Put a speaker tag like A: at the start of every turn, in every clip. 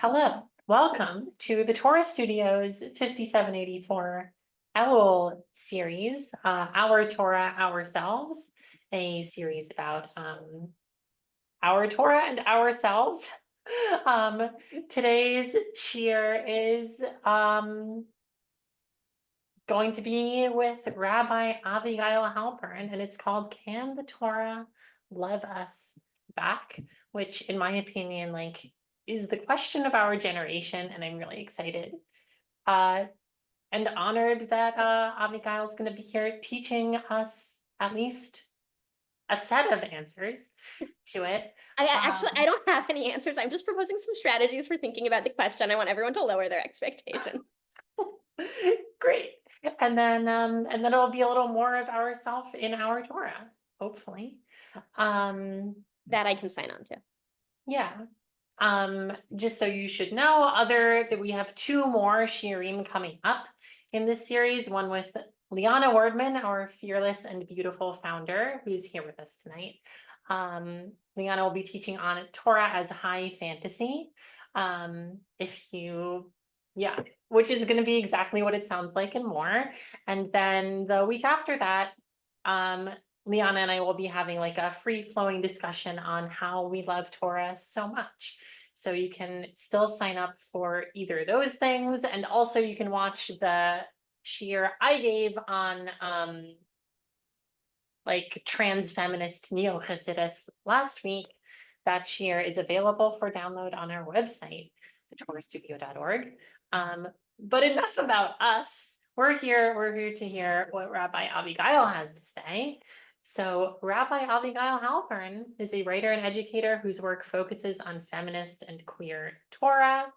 A: Hello, welcome to the Torah Studios 5784 Elul series, Our Torah, Ourselves, a series about our Torah and ourselves. Today's shir is going to be with Rabbi Avigayil Halpern, and it's called "Can the Torah Love Us Back?" Which, in my opinion, is the question of our generation, and I'm really excited and honored that Avigayil is going to be here teaching us at least a set of answers to it.
B: I don't have any answers. I'm just proposing some strategies for thinking about the question. I want everyone to lower their expectation.
A: Great. And then it'll be a little more of ourself in our Torah, hopefully.
B: That I can sign on to.
A: Yeah. Just so you should know, that we have two more shirim coming up in this series, one with Liana Wardman, our fearless and beautiful founder, who's here with us tonight. Liana will be teaching on Torah as high fantasy. Which is going to be exactly what it sounds like and more. And then the week after that, Liana and I will be having like a free-flowing discussion on how we love Torah so much. So you can still sign up for either of those things, and also you can watch the shir I gave on trans feminist neo-Hasidus last week. That shir is available for download on our website, thetorahstudio.org. But enough about us. We're here to hear what Rabbi Avigayil has to say. So Rabbi Avigayil Halpern is a writer and educator whose work focuses on feminist and queer Torah,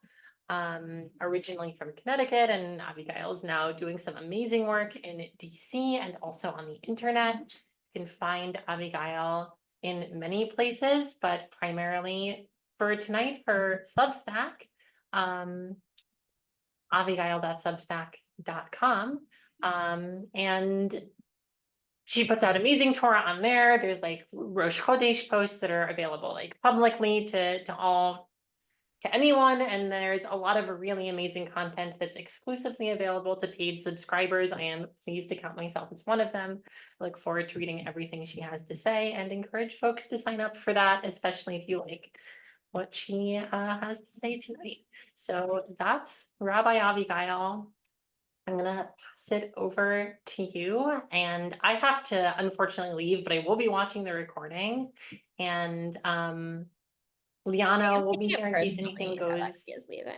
A: originally from Connecticut, and Avigayil is now doing some amazing work in DC and also on the internet. You can find Avigayil in many places, but primarily for tonight, her Substack, avigayil.substack.com. And she puts out amazing Torah on there. There's like Rosh Chodesh posts that are available publicly to anyone. And there's a lot of really amazing content that's exclusively available to paid subscribers. I am pleased to count myself as one of them. I look forward to reading everything she has to say and encourage folks to sign up for that, especially if you like what she has to say tonight. So that's Rabbi Avigayil. I'm gonna pass it over to you, and I have to unfortunately leave, but I will be watching the recording, and Liana will be here in case anything goes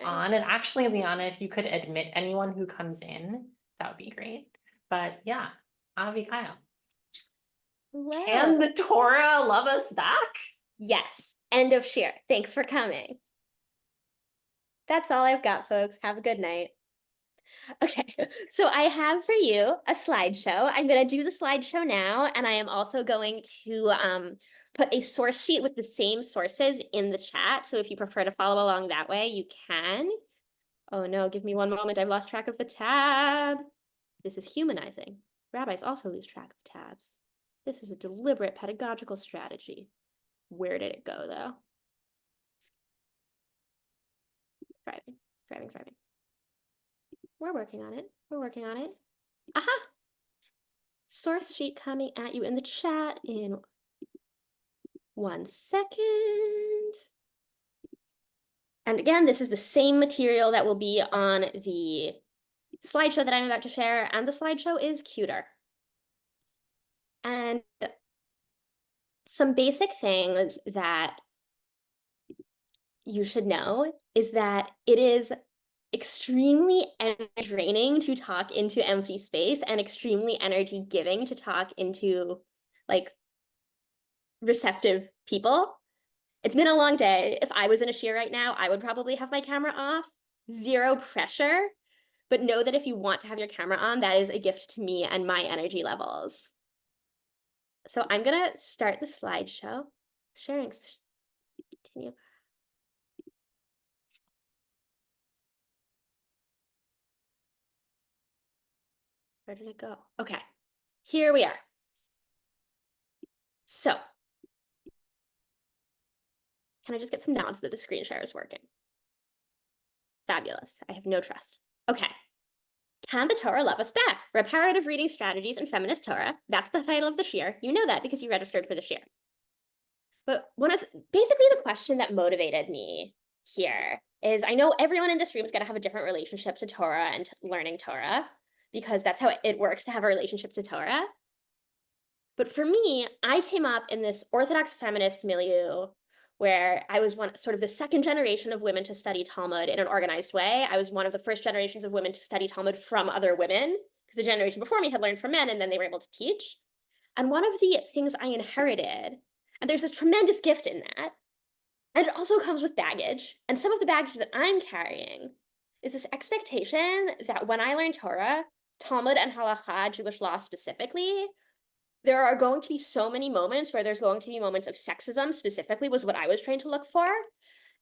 A: on. And actually, Liana, if you could admit anyone who comes in, that would be great. But yeah, Avigayil.
B: Hello.
A: Can the Torah love us back?
B: Yes. End of shir. Thanks for coming. That's all I've got, folks. Have a good night. Okay, so I have for you a slideshow. I'm going to do the slideshow now, and I am also going to put a source sheet with the same sources in the chat. So if you prefer to follow along that way, you can. Oh no, give me one moment. I've lost track of the tab. This is humanizing. Rabbis also lose track of tabs. This is a deliberate pedagogical strategy. Where did it go, though? Driving. We're working on it. Aha! Source sheet coming at you in the chat in 1 second. And again, this is the same material that will be on the slideshow that I'm about to share, and the slideshow is cuter. And some basic things that you should know is that it is extremely energy draining to talk into empty space and extremely energy giving to talk into receptive people. It's been a long day. If I was in a shir right now, I would probably have my camera off. Zero pressure, but know that if you want to have your camera on, that is a gift to me and my energy levels. So I'm gonna start the slideshow. Sharing, continue. Where did it go? Okay, here we are. So, can I just get some nods that the screen share is working? Fabulous. I have no trust. Okay. Can the Torah love us back? Reparative reading strategies in feminist Torah. That's the title of the shiur. You know that because you registered for the shiur. But basically the question that motivated me here is, I know everyone in this room is going to have a different relationship to Torah and to learning Torah, because that's how it works to have a relationship to Torah. But for me, I came up in this Orthodox feminist milieu where I was sort of the second generation of women to study Talmud in an organized way. I was one of the first generations of women to study Talmud from other women, because the generation before me had learned from men and then they were able to teach. And one of the things I inherited, and there's a tremendous gift in that, and it also comes with baggage. And some of the baggage that I'm carrying is this expectation that when I learn Torah, Talmud and halacha, Jewish law specifically, there are going to be so many moments where there's going to be moments of sexism, specifically was what I was trying to look for.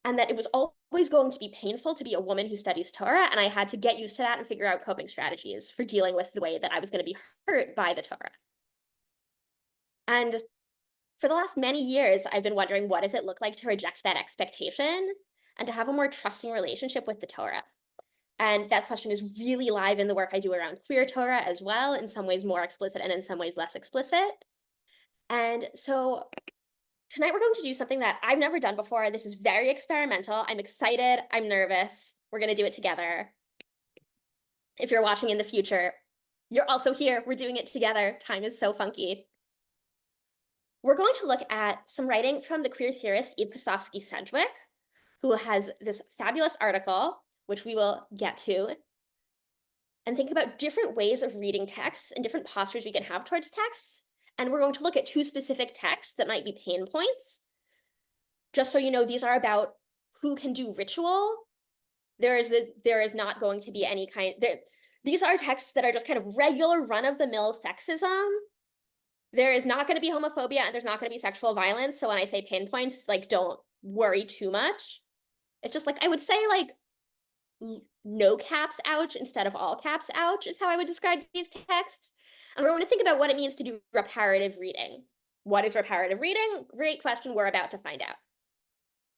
B: And that it was always going to be painful to be a woman who studies Torah. And I had to get used to that and figure out coping strategies for dealing with the way that I was going to be hurt by the Torah. And for the last many years, I've been wondering, what does it look like to reject that expectation and to have a more trusting relationship with the Torah? And that question is really live in the work I do around queer Torah as well, in some ways more explicit and in some ways less explicit. And so tonight we're going to do something that I've never done before. This is very experimental. I'm excited. I'm nervous. We're going to do it together. If you're watching in the future, you're also here. We're doing it together. Time is so funky. We're going to look at some writing from the queer theorist Eve Kosofsky Sedgewick, who has this fabulous article, which we will get to, and think about different ways of reading texts and different postures we can have towards texts. And we're going to look at two specific texts that might be pain points. Just so you know, these are about who can do ritual. There is not going to be any these are texts that are just kind of regular run-of-the-mill sexism. There is not going to be homophobia and there's not going to be sexual violence. So when I say pain points, like, don't worry too much. It's just like, I would say like no caps ouch instead of all caps ouch is how I would describe these texts. And we're going to think about what it means to do reparative reading. What is reparative reading? Great question. We're about to find out.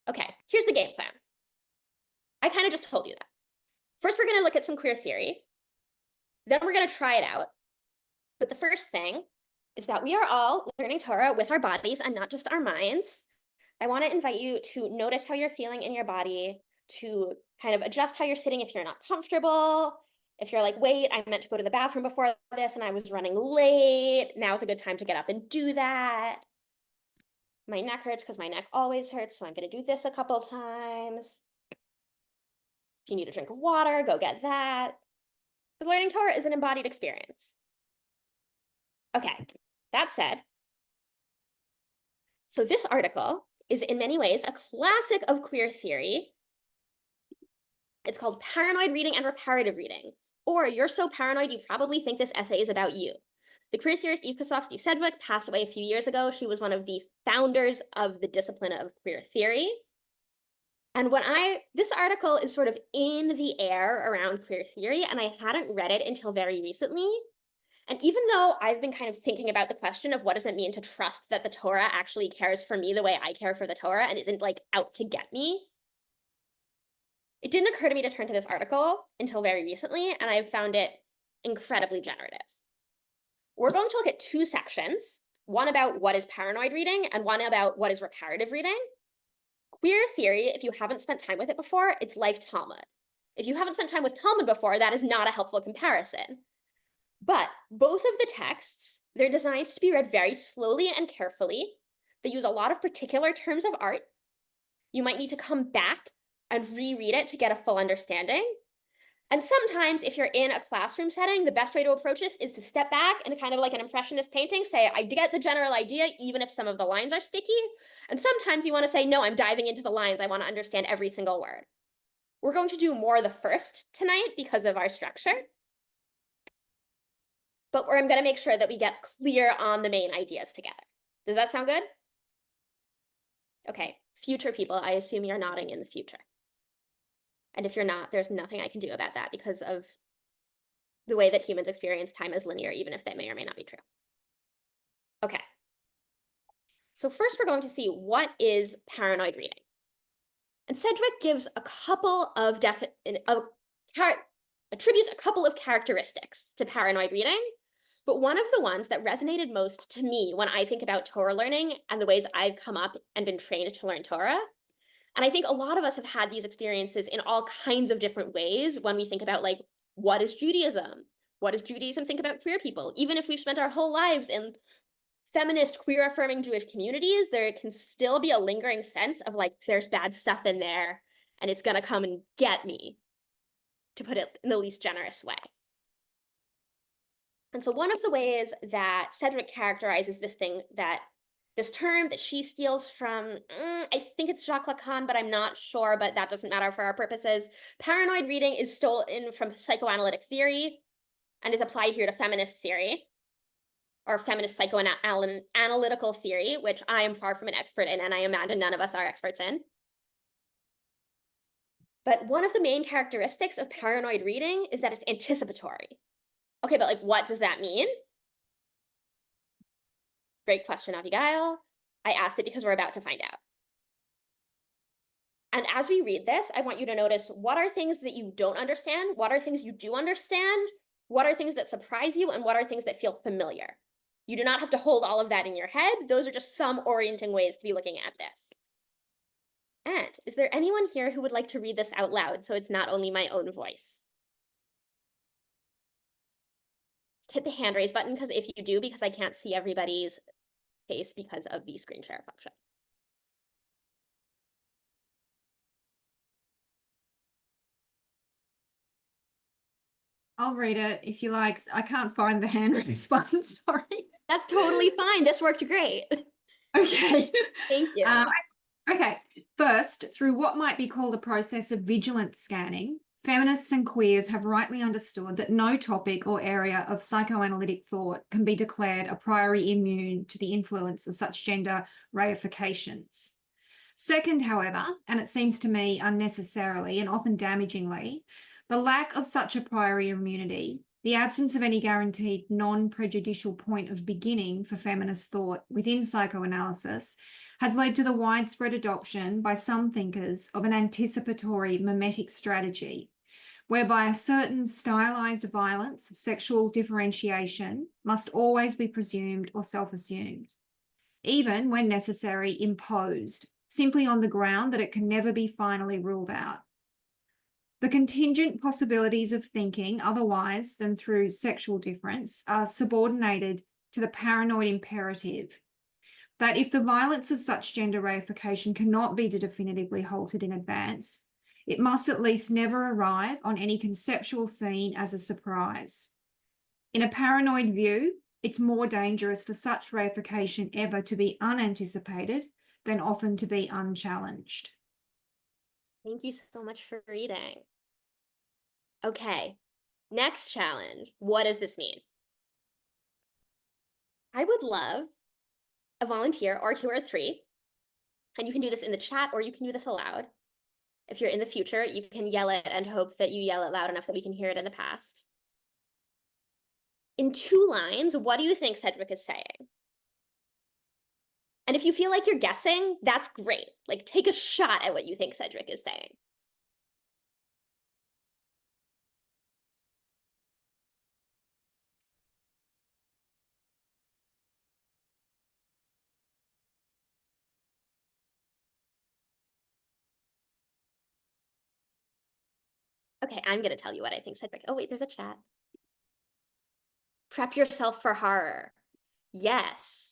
B: Okay, here's the game plan. I kind of just told you that. First, we're going to look at some queer theory. Then we're going to try it out. But the first thing is that we are all learning Torah with our bodies and not just our minds. I want to invite you to notice how you're feeling in your body, to kind of adjust how you're sitting if you're not comfortable. If you're like, wait, I meant to go to the bathroom before this and I was running late, now's a good time to get up and do that. My neck hurts because my neck always hurts, so I'm going to do this a couple times. If you need a drink of water, go get that. Because learning Torah is an embodied experience. Okay, that said, so this article is in many ways a classic of queer theory. It's called Paranoid Reading and Reparative Reading, or You're So Paranoid You Probably Think This Essay Is About You. The queer theorist Eve Kosofsky Sedgewick passed away a few years ago. She was one of the founders of the discipline of queer theory. And this article is sort of in the air around queer theory, and I hadn't read it until very recently. And even though I've been kind of thinking about the question of what does it mean to trust that the Torah actually cares for me the way I care for the Torah and isn't like out to get me, it didn't occur to me to turn to this article until very recently, and I've found it incredibly generative. We're going to look at two sections, one about what is paranoid reading and one about what is reparative reading. Queer theory, if you haven't spent time with it before, it's like Talmud. If you haven't spent time with Talmud before, that is not a helpful comparison. But both of the texts, they're designed to be read very slowly and carefully. They use a lot of particular terms of art. You might need to come back and reread it to get a full understanding. And sometimes if you're in a classroom setting, the best way to approach this is to step back and kind of like an impressionist painting, say, I get the general idea, even if some of the lines are sticky. And sometimes you want to say, no, I'm diving into the lines. I want to understand every single word. We're going to do more the first tonight because of our structure. But I'm going to make sure that we get clear on the main ideas together. Does that sound good? Okay, future people, I assume you're nodding in the future. And if you're not, there's nothing I can do about that because of the way that humans experience time as linear, even if that may or may not be true. Okay. So first we're going to see what is paranoid reading. And Sedgewick gives a couple of attributes a couple of characteristics to paranoid reading, but one of the ones that resonated most to me when I think about Torah learning and the ways I've come up and been trained to learn Torah, and I think a lot of us have had these experiences in all kinds of different ways when we think about, like, what is Judaism? What does Judaism think about queer people? Even if we've spent our whole lives in feminist, queer affirming Jewish communities, there can still be a lingering sense of, like, there's bad stuff in there and it's gonna come and get me, to put it in the least generous way. And so one of the ways that Sedgewick characterizes this term that she steals from, I think it's Jacques Lacan, but I'm not sure, but that doesn't matter for our purposes. Paranoid reading is stolen from psychoanalytic theory and is applied here to feminist theory, or feminist psychoanalytical theory, which I am far from an expert in, and I imagine none of us are experts in. But one of the main characteristics of paranoid reading is that it's anticipatory. Okay, but, like, what does that mean? Great question, Avigayil. I asked it because we're about to find out. And as we read this, I want you to notice, what are things that you don't understand? What are things you do understand? What are things that surprise you? And what are things that feel familiar? You do not have to hold all of that in your head. Those are just some orienting ways to be looking at this. And is there anyone here who would like to read this out loud so it's not only my own voice? Just hit the hand raise button, because if you do, because I can't see everybody's face because of the screen share function.
C: I'll read it if you like. I can't find the hand raise button, sorry.
B: That's totally fine. This worked great.
C: Okay.
B: Thank you.
C: Okay. First, through what might be called a process of vigilant scanning, feminists and queers have rightly understood that no topic or area of psychoanalytic thought can be declared a priori immune to the influence of such gender reifications. Second, however, and it seems to me unnecessarily and often damagingly, the lack of such a priori immunity, the absence of any guaranteed non-prejudicial point of beginning for feminist thought within psychoanalysis, has led to the widespread adoption by some thinkers of an anticipatory mimetic strategy, whereby a certain stylized violence of sexual differentiation must always be presumed or self-assumed, even when necessary, imposed, simply on the ground that it can never be finally ruled out. The contingent possibilities of thinking otherwise than through sexual difference are subordinated to the paranoid imperative that if the violence of such gender reification cannot be definitively halted in advance, it must at least never arrive on any conceptual scene as a surprise. In a paranoid view, it's more dangerous for such reification ever to be unanticipated than often to be unchallenged.
B: Thank you so much for reading. Okay, next challenge. What does this mean? I would love a volunteer, or 2 or 3, and you can do this in the chat or you can do this aloud. If you're in the future, you can yell it and hope that you yell it loud enough that we can hear it in the past. In 2 lines, what do you think Sedgewick is saying? And if you feel like you're guessing, that's great. Like, take a shot at what you think Sedgewick is saying. Okay, I'm gonna tell you what I think Sedgewick. Oh wait, there's a chat. Prep yourself for horror. Yes.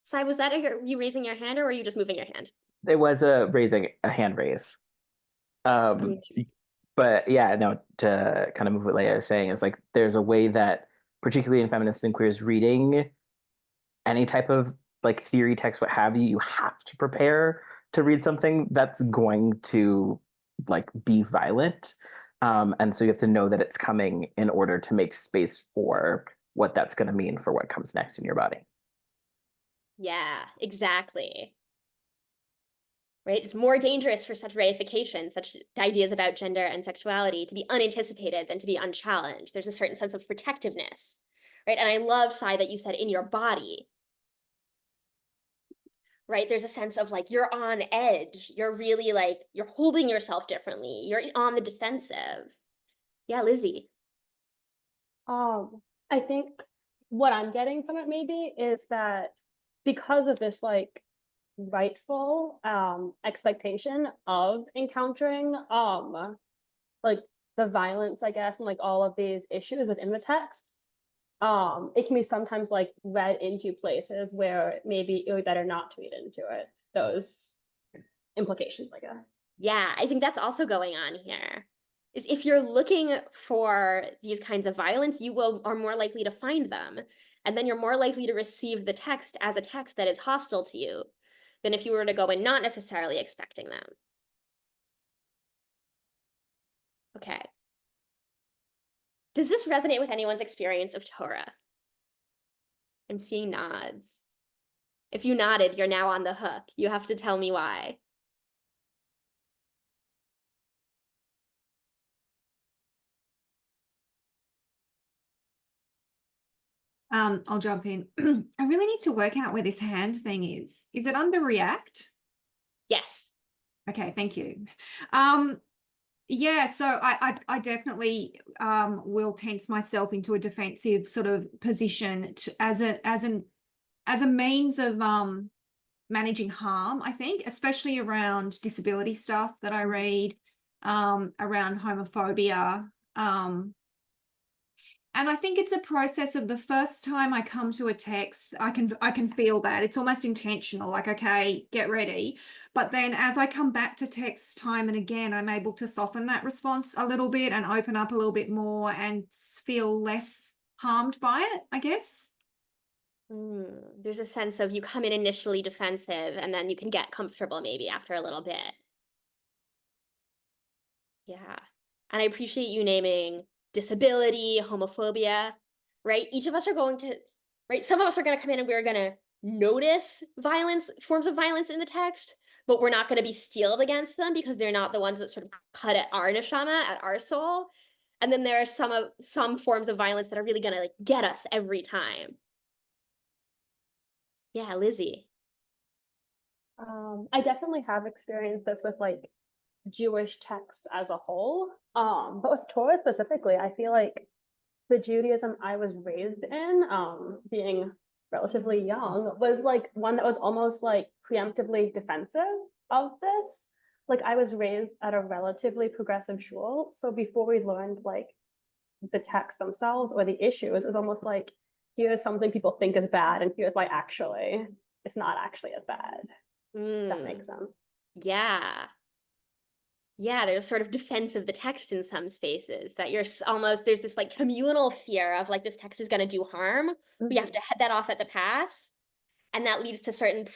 B: Sai, was that you raising your hand, or were you just moving your hand?
D: It was raising a hand raise. But yeah, no, to kind of move what Leia is saying, is like there's a way that, particularly in feminist and queers reading any type of like theory text, what have you, you have to prepare to read something that's going to like be violent. And so you have to know that it's coming in order to make space for what that's going to mean for what comes next in your body.
B: Yeah, exactly. Right? It's more dangerous for such reification, such ideas about gender and sexuality, to be unanticipated than to be unchallenged. There's a certain sense of protectiveness, right? And I love, Sai, that you said in your body. right? There's a sense of like, you're on edge. You're really like, you're holding yourself differently. You're on the defensive. Yeah, Lizzie.
E: I think what I'm getting from it maybe is that because of this like rightful expectation of encountering like the violence, I guess, and like all of these issues within the texts, it can be sometimes like read into places where maybe it would be better not to read into it, those implications, I guess.
B: Yeah, I think that's also going on here. Is if you're looking for these kinds of violence, you are more likely to find them. And then you're more likely to receive the text as a text that is hostile to you than if you were to go in not necessarily expecting them. Okay. Does this resonate with anyone's experience of Torah? I'm seeing nods. If you nodded, you're now on the hook. You have to tell me why.
C: I'll jump in. I really need to work out where this hand thing is. Is it under react?
B: Yes.
C: Okay, thank you. Yeah, so I definitely will tense myself into a defensive sort of position as a means of managing harm, I think, especially around disability stuff that I read, around homophobia. And I think it's a process of the first time I come to a text, I can feel that. It's almost intentional, like, okay, get ready. But then as I come back to text time and again, I'm able to soften that response a little bit and open up a little bit more and feel less harmed by it, I guess.
B: There's a sense of you come in initially defensive and then you can get comfortable maybe after a little bit. Yeah. And I appreciate you naming disability, homophobia, right? Each of us are going to, right? Some of us are going to come in and we're going to notice violence, forms of violence in the text, but we're not going to be steeled against them because they're not the ones that sort of cut at our neshama, at our soul. And then there are some forms of violence that are really going to like get us every time. Yeah, Lizzie.
E: I definitely have experienced this with like Jewish texts as a whole. But with Torah specifically, I feel like the Judaism I was raised in, being relatively young, was like one that was almost like preemptively defensive of this. Like I was raised at a relatively progressive shul, so before we learned like the texts themselves or the issues, it's almost like here's something people think is bad, and here's like actually it's not actually as bad. That makes sense.
B: Yeah. Yeah, there's sort of defense of the text in some spaces that you're almost, there's this like communal fear of like this text is going to do harm. We have to head that off at the pass. And that leads to certain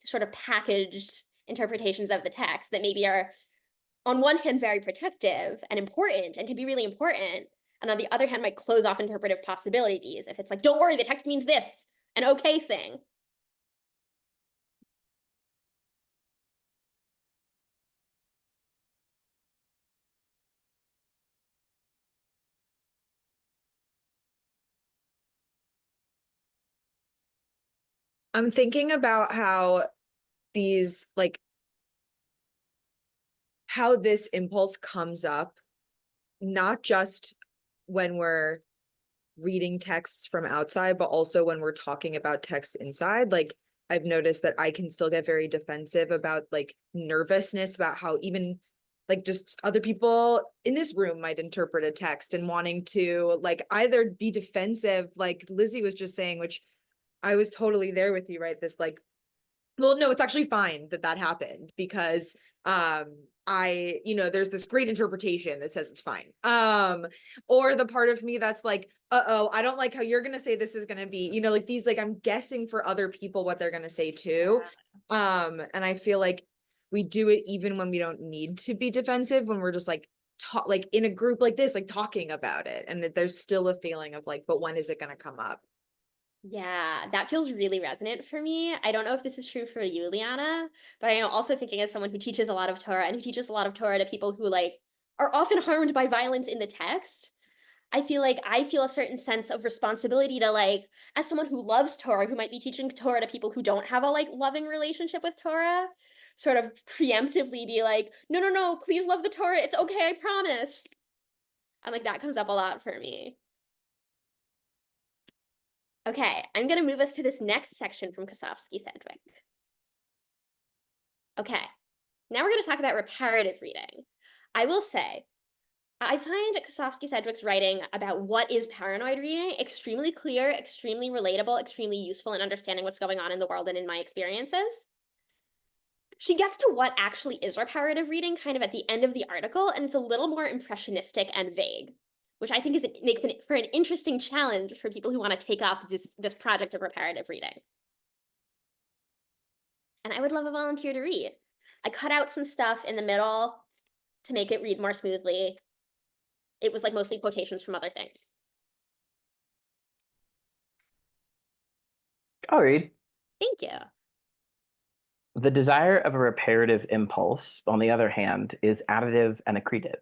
B: sort of packaged interpretations of the text that maybe are on one hand very protective and important and can be really important. And on the other hand, might close off interpretive possibilities. If it's like, don't worry, the text means this, an okay thing.
F: I'm thinking about how these, like, how this impulse comes up, not just when we're reading texts from outside, but also when we're talking about texts inside. Like, I've noticed that I can still get very defensive about like nervousness about how even like just other people in this room might interpret a text and wanting to like either be defensive, like Lizzie was just saying, which I was totally there with you, right? This like, well, no, it's actually fine that that happened because there's this great interpretation that says it's fine. Or the part of me that's like, uh-oh, I don't like how you're gonna say this is gonna be, like these, like I'm guessing for other people what they're gonna say too. And I feel like we do it even when we don't need to be defensive, when we're just like like in a group like this, like talking about it, and there's still a feeling of like, but when is it gonna come up?
B: Yeah, that feels really resonant for me. I don't know if this is true for you, Liana, but I am also thinking as someone who teaches a lot of Torah and who teaches a lot of Torah to people who like are often harmed by violence in the text. I feel a certain sense of responsibility to like, as someone who loves Torah, who might be teaching Torah to people who don't have a like loving relationship with Torah, sort of preemptively be like, no, no, no, please love the Torah. It's okay, I promise. And like that comes up a lot for me. Okay, I'm gonna move us to this next section from Kosofsky Sedgewick. Okay, now we're gonna talk about reparative reading. I will say, I find Kosofsky Sedgewick's writing about what is paranoid reading extremely clear, extremely relatable, extremely useful in understanding what's going on in the world and in my experiences. She gets to what actually is reparative reading kind of at the end of the article, and it's a little more impressionistic and vague, which I think makes it for an interesting challenge for people who want to take up this project of reparative reading. And I would love a volunteer to read. I cut out some stuff in the middle to make it read more smoothly. It was like mostly quotations from other things.
D: I'll read.
B: Thank you.
D: The desire of a reparative impulse, on the other hand, is additive and accretive.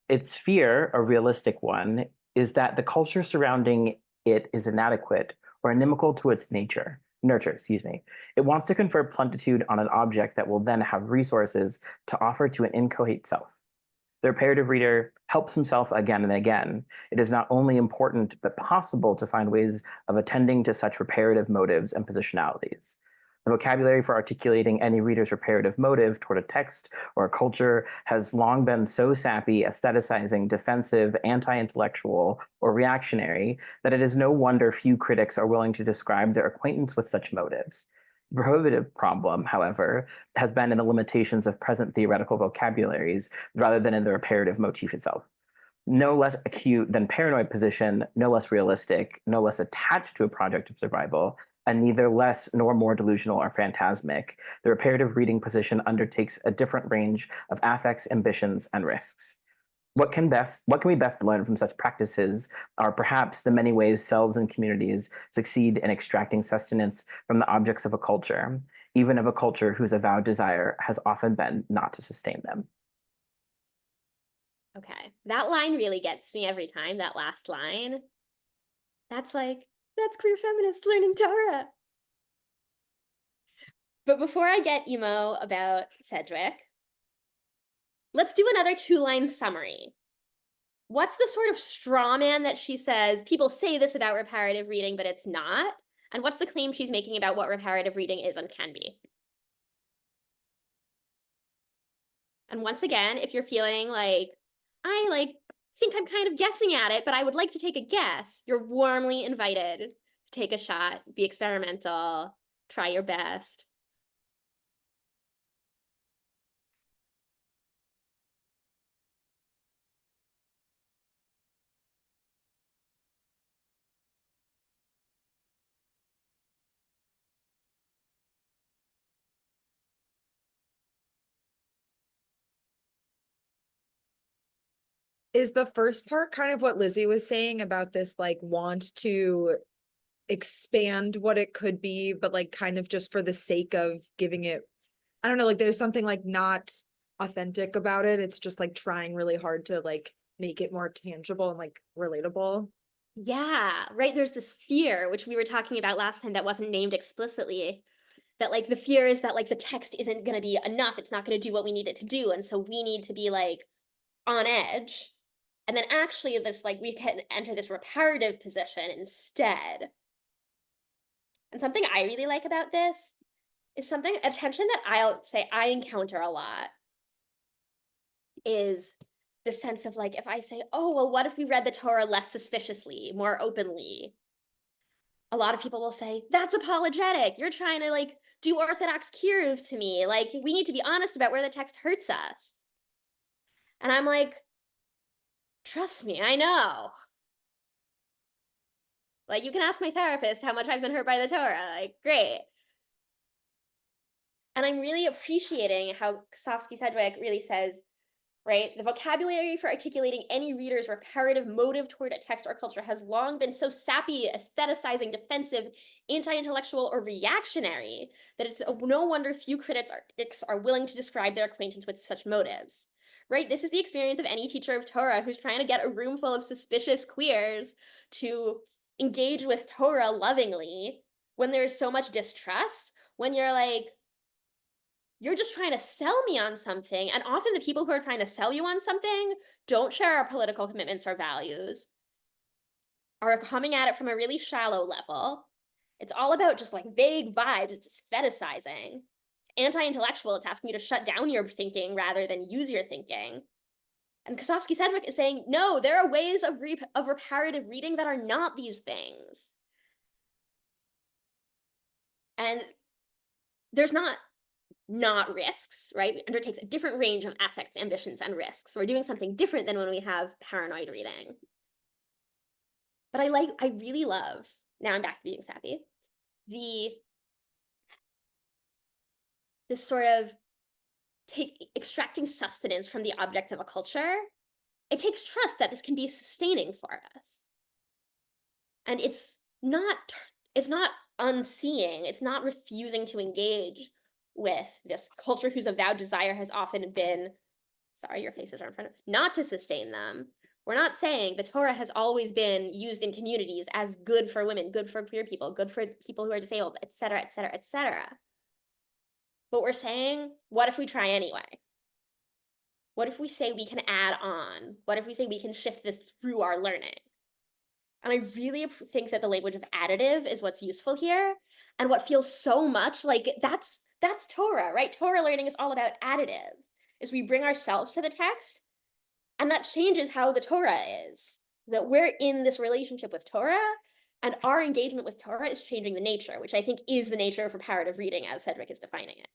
D: Its fear, a realistic one, is that the culture surrounding it is inadequate or inimical to its nurture. It wants to confer plenitude on an object that will then have resources to offer to an inchoate self. The reparative reader helps himself again and again. It is not only important, but possible to find ways of attending to such reparative motives and positionalities. The vocabulary for articulating any reader's reparative motive toward a text or a culture has long been so sappy, aestheticizing, defensive, anti-intellectual, or reactionary that it is no wonder few critics are willing to describe their acquaintance with such motives. The prohibitive problem, however, has been in the limitations of present theoretical vocabularies rather than in the reparative motif itself. No less acute than paranoid position, no less realistic, no less attached to a project of survival, and neither less nor more delusional or phantasmic, the reparative reading position undertakes a different range of affects, ambitions, and risks. What can we best learn from such practices are perhaps the many ways selves and communities succeed in extracting sustenance from the objects of a culture, even of a culture whose avowed desire has often been not to sustain them.
B: Okay, that line really gets me every time, that last line. That's queer feminists learning Torah. But before I get emo about Sedgewick, let's do another 2-line summary. What's the sort of straw man that she says, people say this about reparative reading, but it's not? And what's the claim she's making about what reparative reading is and can be? And once again, if you're feeling like, I think I'm kind of guessing at it, but I would like to take a guess, you're warmly invited to take a shot, be experimental, try your best.
F: Is the first part kind of what Lizzie was saying about this like want to expand what it could be, but like kind of just for the sake of giving it, I don't know, like there's something like not authentic about it. It's just like trying really hard to like make it more tangible and like relatable.
B: Yeah, right. There's this fear, which we were talking about last time that wasn't named explicitly, that like the fear is that like the text isn't going to be enough. It's not going to do what we need it to do. And so we need to be like on edge. And then actually this like we can enter this reparative position instead. And something I really like about this is a tension that I'll say I encounter a lot is the sense of like, if I say, oh, well, what if we read the Torah less suspiciously, more openly? A lot of people will say, that's apologetic. You're trying to like do Orthodox kiruv to me. Like, we need to be honest about where the text hurts us. And I'm like, trust me, I know. Like, you can ask my therapist how much I've been hurt by the Torah. Like, great. And I'm really appreciating how Kosofsky Sedgewick really says, right, the vocabulary for articulating any reader's reparative motive toward a text or culture has long been so sappy, aestheticizing, defensive, anti-intellectual, or reactionary that it's no wonder few critics are willing to describe their acquaintance with such motives. right? This is the experience of any teacher of Torah who's trying to get a room full of suspicious queers to engage with Torah lovingly when there's so much distrust, when you're like, you're just trying to sell me on something. And often the people who are trying to sell you on something don't share our political commitments or values, are coming at it from a really shallow level. It's all about just like vague vibes, it's aestheticizing. It's anti-intellectual, it's asking you to shut down your thinking rather than use your thinking. And Kosofsky Sedgewick is saying, no, there are ways of reparative reading that are not these things. And there's not risks, right? It undertakes a different range of affects, ambitions, and risks. So we're doing something different than when we have paranoid reading. But I really love, now I'm back to being sappy, this sort of extracting sustenance from the objects of a culture. It takes trust that this can be sustaining for us. And it's not unseeing, it's not refusing to engage with this culture whose avowed desire has often been, sorry, your faces are in front of, not to sustain them. We're not saying the Torah has always been used in communities as good for women, good for queer people, good for people who are disabled, et cetera, et cetera, et cetera. But we're saying, what if we try anyway? What if we say we can add on? What if we say we can shift this through our learning? And I really think that the language of additive is what's useful here. And what feels so much like that's Torah, right? Torah learning is all about additive, is we bring ourselves to the text, and that changes how the Torah is. That we're in this relationship with Torah, and our engagement with Torah is changing the nature, which I think is the nature of reparative reading as Sedgewick is defining it.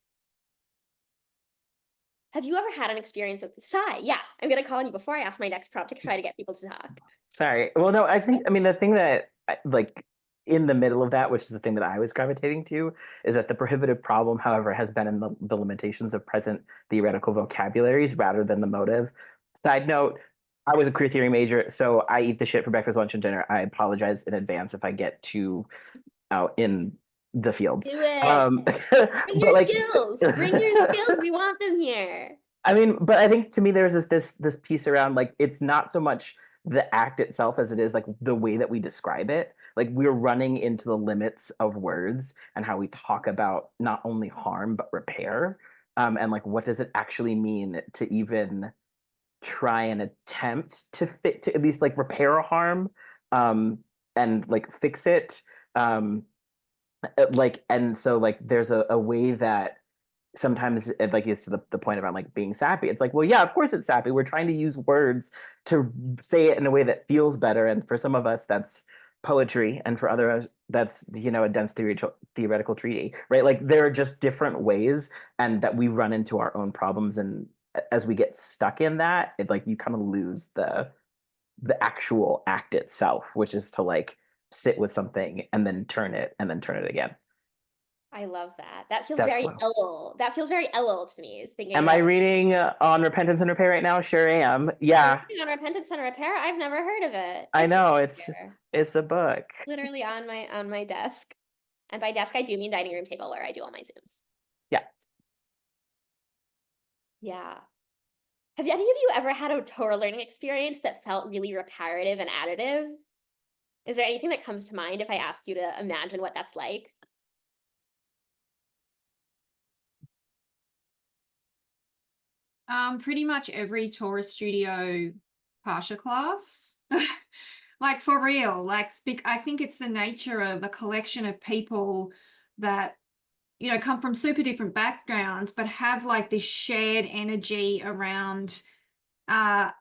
B: Have you ever had an experience of Sai? Yeah, I'm gonna call on you before I ask my next prompt to try to get people to talk.
D: Sorry. Well, no, I mean, the thing that like in the middle of that, which is the thing that I was gravitating to, is that the prohibitive problem, however, has been in the limitations of present theoretical vocabularies rather than the motive. Side note, I was a queer theory major, so I eat the shit for breakfast, lunch, and dinner. I apologize in advance if I get too out in the fields.
B: Do it. Bring your skills. Bring your skills. We want them here.
D: I mean, but I think to me there's this piece around like it's not so much the act itself as it is like the way that we describe it. Like we're running into the limits of words and how we talk about not only harm but repair. And like what does it actually mean to even try and attempt to at least like repair a harm and like fix it. Like and so like there's a way that sometimes it like is to the point about like being sappy. It's like, well, yeah, of course it's sappy. We're trying to use words to say it in a way that feels better. And for some of us, that's poetry. And for others, that's, you know, a dense theoretical treaty, right? Like there are just different ways and that we run into our own problems. And as we get stuck in that, it like you kind of lose the actual act itself, which is to like sit with something and then turn it again.
B: I love that. That feels
D: That's
B: very
D: what-
B: Elul. That feels very Elul to me. Thinking
D: Am I reading on Repentance and Repair right now? Sure am. Yeah.
B: on Repentance and Repair? I've never heard of it.
D: I know
B: right
D: it's
B: here,
D: a book.
B: literally on my desk. And by desk I do mean dining room table where I do all my Zooms.
D: Yeah.
B: Yeah. Have any of you ever had a Torah learning experience that felt really reparative and additive? Is there anything that comes to mind if I ask you to imagine what that's like?
C: Pretty much every Torah studio Parsha class. Like for real, like I think it's the nature of a collection of people that, you know, come from super different backgrounds, but have like this shared energy around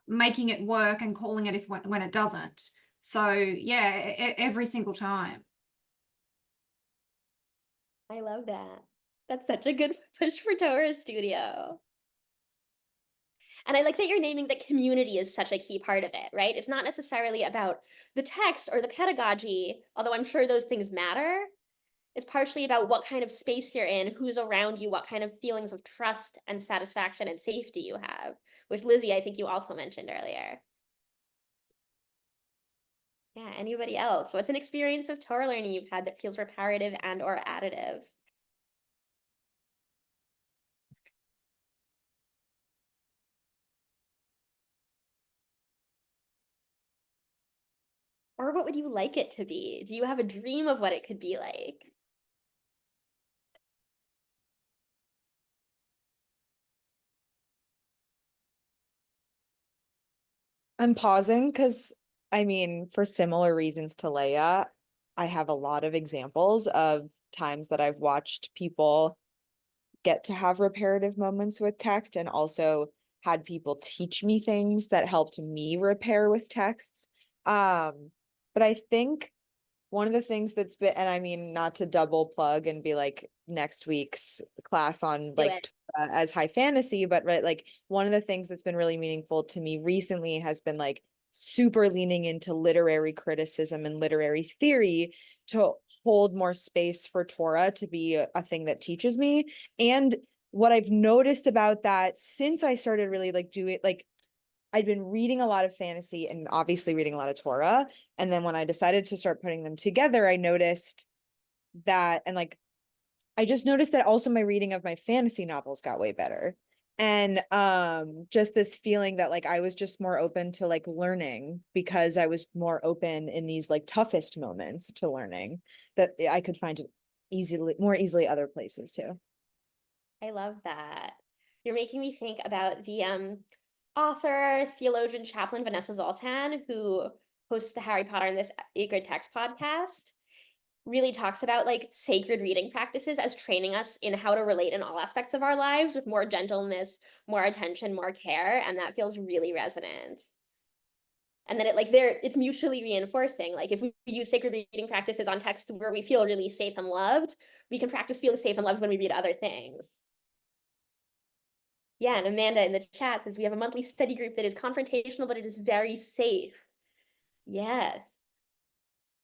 C: making it work and calling it when it doesn't. So yeah, every single time.
B: I love that. That's such a good push for Torah Studio. And I like that you're naming that community is such a key part of it, right? It's not necessarily about the text or the pedagogy, although I'm sure those things matter. It's partially about what kind of space you're in, who's around you, what kind of feelings of trust and satisfaction and safety you have, which Lizzie, I think you also mentioned earlier. Yeah, anybody else? What's an experience of Torah learning you've had that feels reparative and or additive? Or what would you like it to be? Do you have a dream of what it could be like?
F: I'm pausing because I mean, for similar reasons to Leia, I have a lot of examples of times that I've watched people get to have reparative moments with text and also had people teach me things that helped me repair with texts. But I think one of the things that's been, and I mean, not to double plug and be like next week's class on
B: Do
F: like
B: it.
F: as high fantasy, but right, like one of the things that's been really meaningful to me recently has been like super leaning into literary criticism and literary theory to hold more space for Torah to be a thing that teaches me. And what I've noticed about that since I started really like doing like I'd been reading a lot of fantasy and obviously reading a lot of Torah. And then when I decided to start putting them together, I noticed that, and like, I just noticed that also my reading of my fantasy novels got way better. And just this feeling that like I was just more open to like learning because I was more open in these like toughest moments to learning that I could find it more easily other places too.
B: I love that. You're making me think about the author, theologian, chaplain Vanessa Zoltan, who hosts the Harry Potter and This Sacred Text podcast, really talks about like sacred reading practices as training us in how to relate in all aspects of our lives with more gentleness, more attention, more care, and that feels really resonant. And then it's mutually reinforcing. Like if we use sacred reading practices on texts where we feel really safe and loved, we can practice feeling safe and loved when we read other things. Yeah, and Amanda in the chat says we have a monthly study group that is confrontational, but it is very safe. Yes.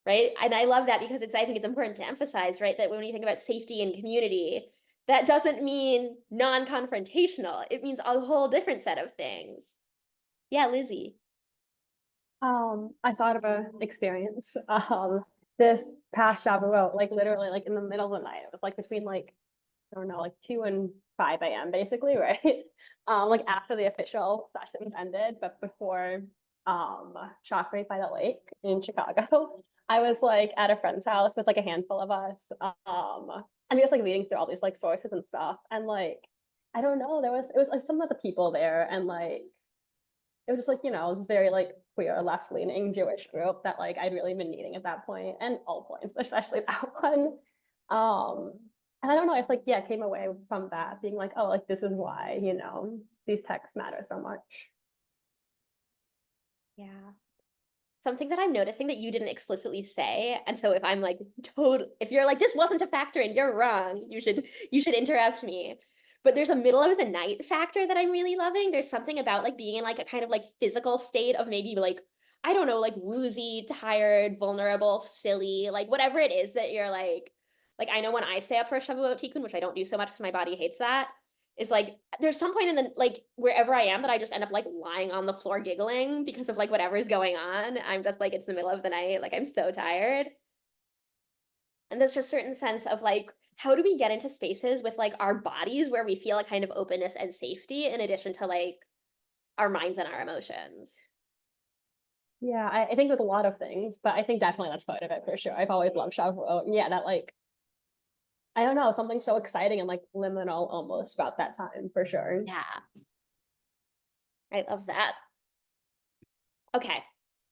B: Right. And I love that because I think it's important to emphasize, right, that when you think about safety and community, that doesn't mean non-confrontational. It means a whole different set of things. Yeah, Lizzie.
E: I thought of an experience. This past Shavuot, like literally like in the middle of the night. It was like between like, I don't know, like 2 and 5 a.m. basically, right? Like after the official sessions ended, but before Shock by the Lake in Chicago. I was like at a friend's house with like a handful of us. And we was like reading through all these like sources and stuff. And like, I don't know, it was like some of the people there and like it was just like, you know, it was very like queer, left-leaning Jewish group that like I'd really been needing at that point, and all points, but especially that one. And I don't know, I just like, yeah, came away from that being like, oh, like this is why, you know, these texts matter so much.
B: Yeah. Something that I'm noticing that you didn't explicitly say, and so if I'm like if you're like, this wasn't a factor and you're wrong, you should interrupt me. But there's a middle of the night factor that I'm really loving. There's something about like being in like a kind of like physical state of maybe like, I don't know, like woozy, tired, vulnerable, silly, like whatever it is that you're like I know when I stay up for a Shavuot tikkun, which I don't do so much because my body hates that, is like there's some point in the like wherever I am that I just end up like lying on the floor giggling because of like whatever's going on. I'm just like, it's the middle of the night, like I'm so tired. And there's just a certain sense of like, how do we get into spaces with like our bodies where we feel a kind of openness and safety in addition to like our minds and our emotions?
E: Yeah, I think there's a lot of things, but I think definitely that's part of it for sure. I've always loved Shavuot. And yeah, that like, I don't know, something so exciting and like liminal almost about that time for sure.
B: Yeah. I love that. Okay.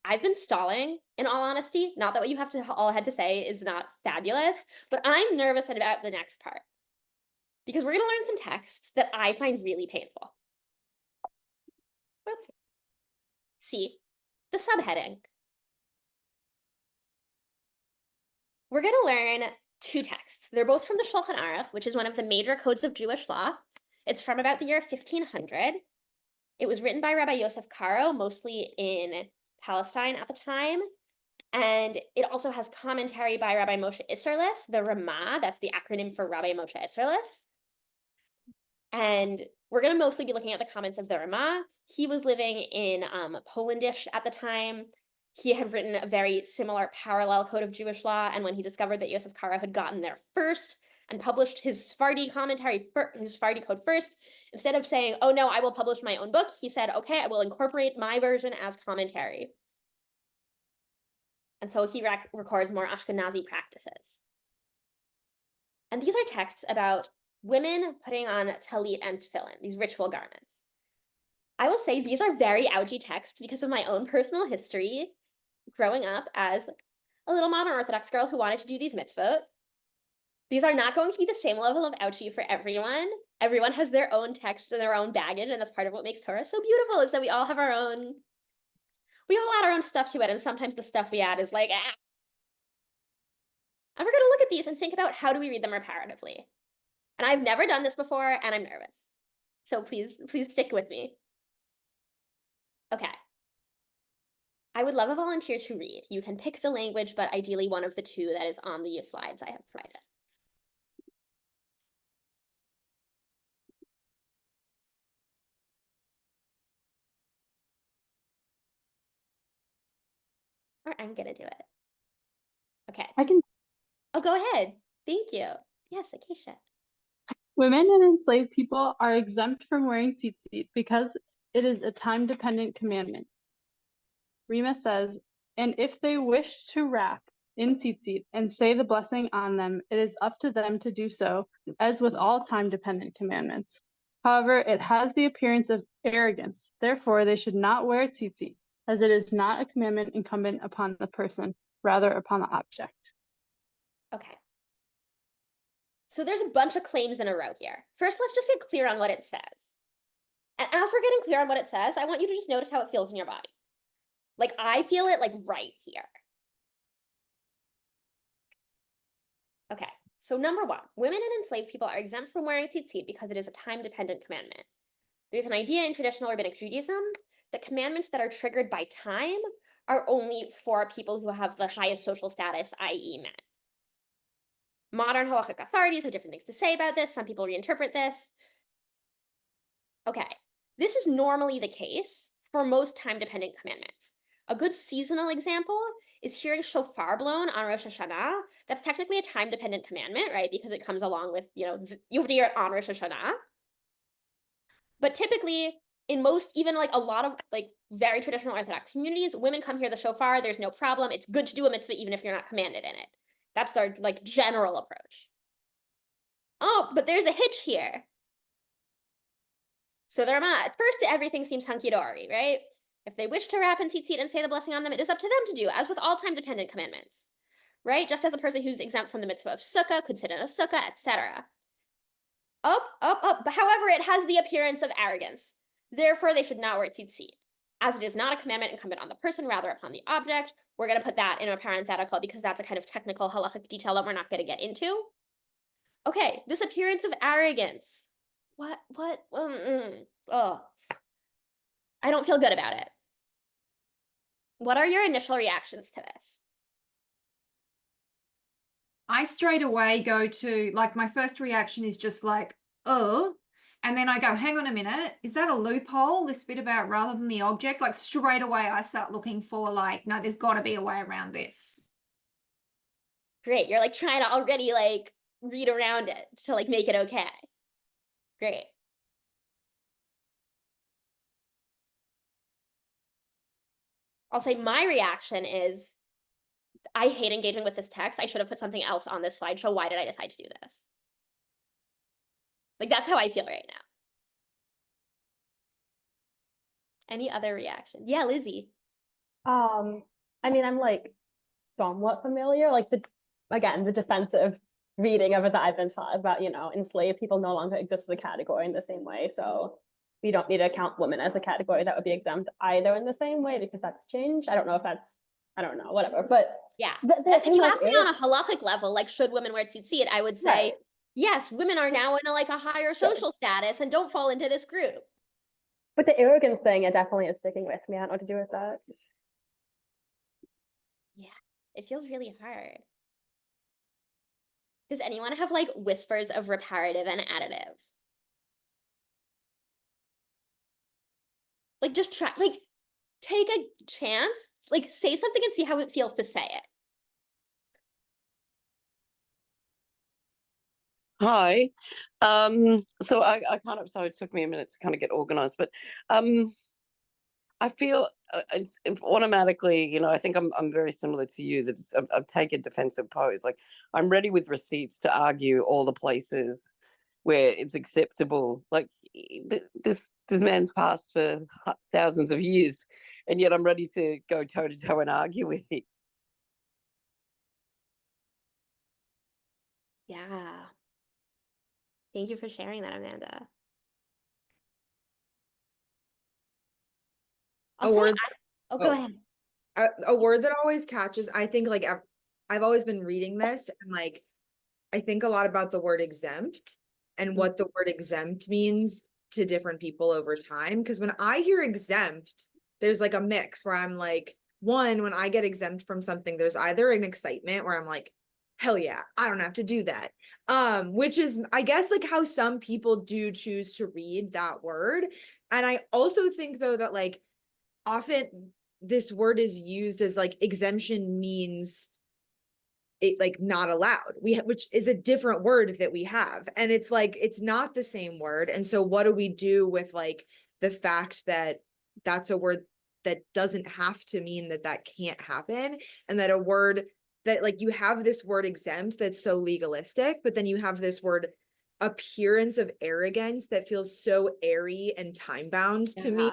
B: I've been stalling, in all honesty. Not that what you have to all had to say is not fabulous, but I'm nervous about the next part. Because we're going to learn some texts that I find really painful. Whoop. See, the subheading. We're going to learn two texts. They're both from the Shulchan Aruch, which is one of the major codes of Jewish law. It's from about the year 1500. It was written by Rabbi Yosef Karo, mostly in Palestine at the time. And it also has commentary by Rabbi Moshe Isserles, the Ramah, that's the acronym for Rabbi Moshe Isserles. And we're going to mostly be looking at the comments of the Ramah. He was living in Polandish at the time. He had written a very similar parallel code of Jewish law. And when he discovered that Yosef Karo had gotten there first and published his Sephardi commentary, his Sephardi code first, instead of saying, oh no, I will publish my own book, he said, okay, I will incorporate my version as commentary. And so he records more Ashkenazi practices. And these are texts about women putting on talit and tefillin, these ritual garments. I will say these are very ouchy texts because of my own personal history growing up as a little modern Orthodox girl who wanted to do these mitzvot. These are not going to be the same level of ouchy for everyone. Everyone has their own texts and their own baggage, and that's part of what makes Torah so beautiful, is that we all have our own, we all add our own stuff to it, and sometimes the stuff we add is like, ah. And we're gonna look at these and think about how do we read them reparatively. And I've never done this before, and I'm nervous. So please stick with me. Okay. I would love a volunteer to read. You can pick the language, but ideally one of the two that is on the slides I have provided. Or I'm gonna do it. Okay.
G: I can.
B: Oh, go ahead. Thank you. Yes, Acacia.
G: Women and enslaved people are exempt from wearing tzitzit because it is a time-dependent commandment. Rima says, and if they wish to wrap in tzitzit and say the blessing on them, it is up to them to do so, as with all time-dependent commandments. However, it has the appearance of arrogance. Therefore, they should not wear tzitzit, as it is not a commandment incumbent upon the person, rather upon the object.
B: Okay. So there's a bunch of claims in a row here. First, let's just get clear on what it says. And as we're getting clear on what it says, I want you to just notice how it feels in your body. Like, I feel it like right here. Okay, so number one, women and enslaved people are exempt from wearing tzitzit because it is a time-dependent commandment. There's an idea in traditional rabbinic Judaism that commandments that are triggered by time are only for people who have the highest social status, i.e. men. Modern halachic authorities have different things to say about this. Some people reinterpret this. Okay, this is normally the case for most time-dependent commandments. A good seasonal example is hearing shofar blown on Rosh Hashanah. That's technically a time-dependent commandment, right? Because it comes along with, you have to hear it on Rosh Hashanah. But typically, in most, even like a lot of like very traditional Orthodox communities, women come hear the shofar, there's no problem. It's good to do a mitzvah even if you're not commanded in it. That's their like general approach. Oh, but there's a hitch here. So at first everything seems hunky-dory, right? If they wish to wrap in tzitzit and say the blessing on them, it is up to them to do, as with all time-dependent commandments, right? Just as a person who's exempt from the mitzvah of sukkah could sit in a sukkah, etc. But however, it has the appearance of arrogance. Therefore, they should not wear tzitzit. As it is not a commandment incumbent on the person, rather upon the object. We're going to put that in a parenthetical because that's a kind of technical halachic detail that we're not going to get into. Okay, this appearance of arrogance. What? Oh, I don't feel good about it. What are your initial reactions to this?
C: I straight away go to, like, my first reaction is just like, oh, and then I go, hang on a minute, is that a loophole, this bit about rather than the object? Like, straight away I start looking for, like, no, there's got to be a way around this.
B: Great, you're like trying to already like read around it to like make it okay. Great. I'll say my reaction is, I hate engaging with this text. I should have put something else on this slideshow. Why did I decide to do this? Like, that's how I feel right now. Any other reaction? Yeah, Lizzie.
E: I mean, I'm like somewhat familiar, like the defensive reading of it that I've been taught is about, enslaved people no longer exist as a category in the same way. So we don't need to count women as a category that would be exempt either in the same way because that's changed. I don't know, whatever. But
B: yeah, if you ask me on a halachic level, like should women wear tzitzit, I would say, right. Yes, women are now in a higher social status and don't fall into this group.
E: But the arrogance thing, it definitely is sticking with me. I don't know what to do with that.
B: Yeah, it feels really hard. Does anyone have like whispers of reparative and additive? Like just try, like take a chance, like say something and see how it feels to say it.
H: Hi. So it took me a minute to kind of get organized, but I feel it's automatically, you know, I think I'm very similar to you, that I've taken defensive pose. Like, I'm ready with receipts to argue all the places where it's acceptable. Like, this man's passed for thousands of years, and yet I'm ready to go toe to toe and argue with him.
B: Yeah. Thank you for sharing that, Amanda.
F: A
B: I'll say
F: word,
B: oh, go
F: oh.
B: ahead.
F: a word that always catches, I think, like I've always been reading this, and like I think a lot about the word exempt and what the word exempt means to different people over time. Because when I hear exempt, there's like a mix where I'm like, one, when I get exempt from something, there's either an excitement where I'm like, hell yeah, I don't have to do that. Which is, I guess, like how some people do choose to read that word. And I also think, though, that like often this word is used as like exemption means it like not allowed, which is a different word that we have, and it's like it's not the same word. And so what do we do with like the fact that that's a word that doesn't have to mean that that can't happen, and that a word that like you have this word exempt that's so legalistic, but then you have this word appearance of arrogance that feels so airy and time bound to me.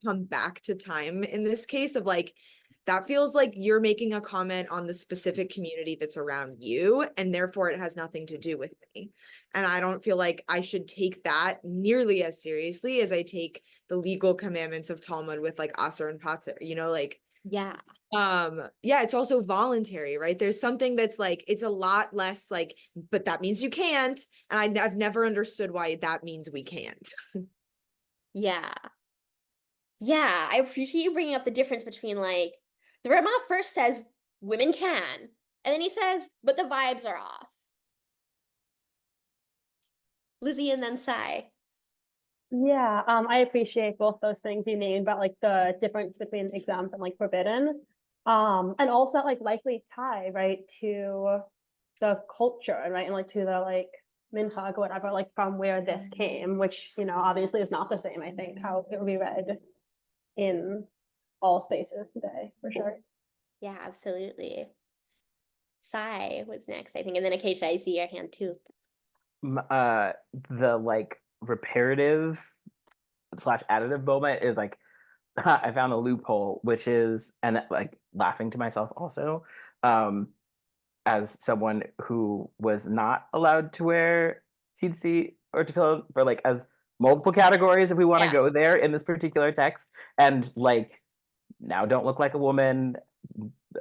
F: Come back to time in this case of like, that feels like you're making a comment on the specific community that's around you, and therefore it has nothing to do with me. And I don't feel like I should take that nearly as seriously as I take the legal commandments of Talmud with like Aser and Pater, you know, like,
B: Yeah.
F: yeah, it's also voluntary, right? There's something that's like, it's a lot less like, but that means you can't. And I've never understood why that means we can't.
B: Yeah. Yeah, I appreciate you bringing up the difference between like the Ramah first says women can, and then he says, but the vibes are off. Lizzie and then Sai.
E: Yeah, I appreciate both those things you named about like the difference between exempt and like forbidden. And also like likely tie, right, to the culture, right? And like to the like minhag or whatever, like from where this came, which, you know, obviously is not the same, I think, how it would be read in all spaces today, for sure.
B: Yeah, absolutely. Sai was next, I think, and then Acacia, I see your hand too.
D: The like reparative / additive moment is like I found a loophole, which is, and like laughing to myself also, as someone who was not allowed to wear tzitzit or tefillin, for like as multiple categories if we want to go there in this particular text, and like now don't look like a woman.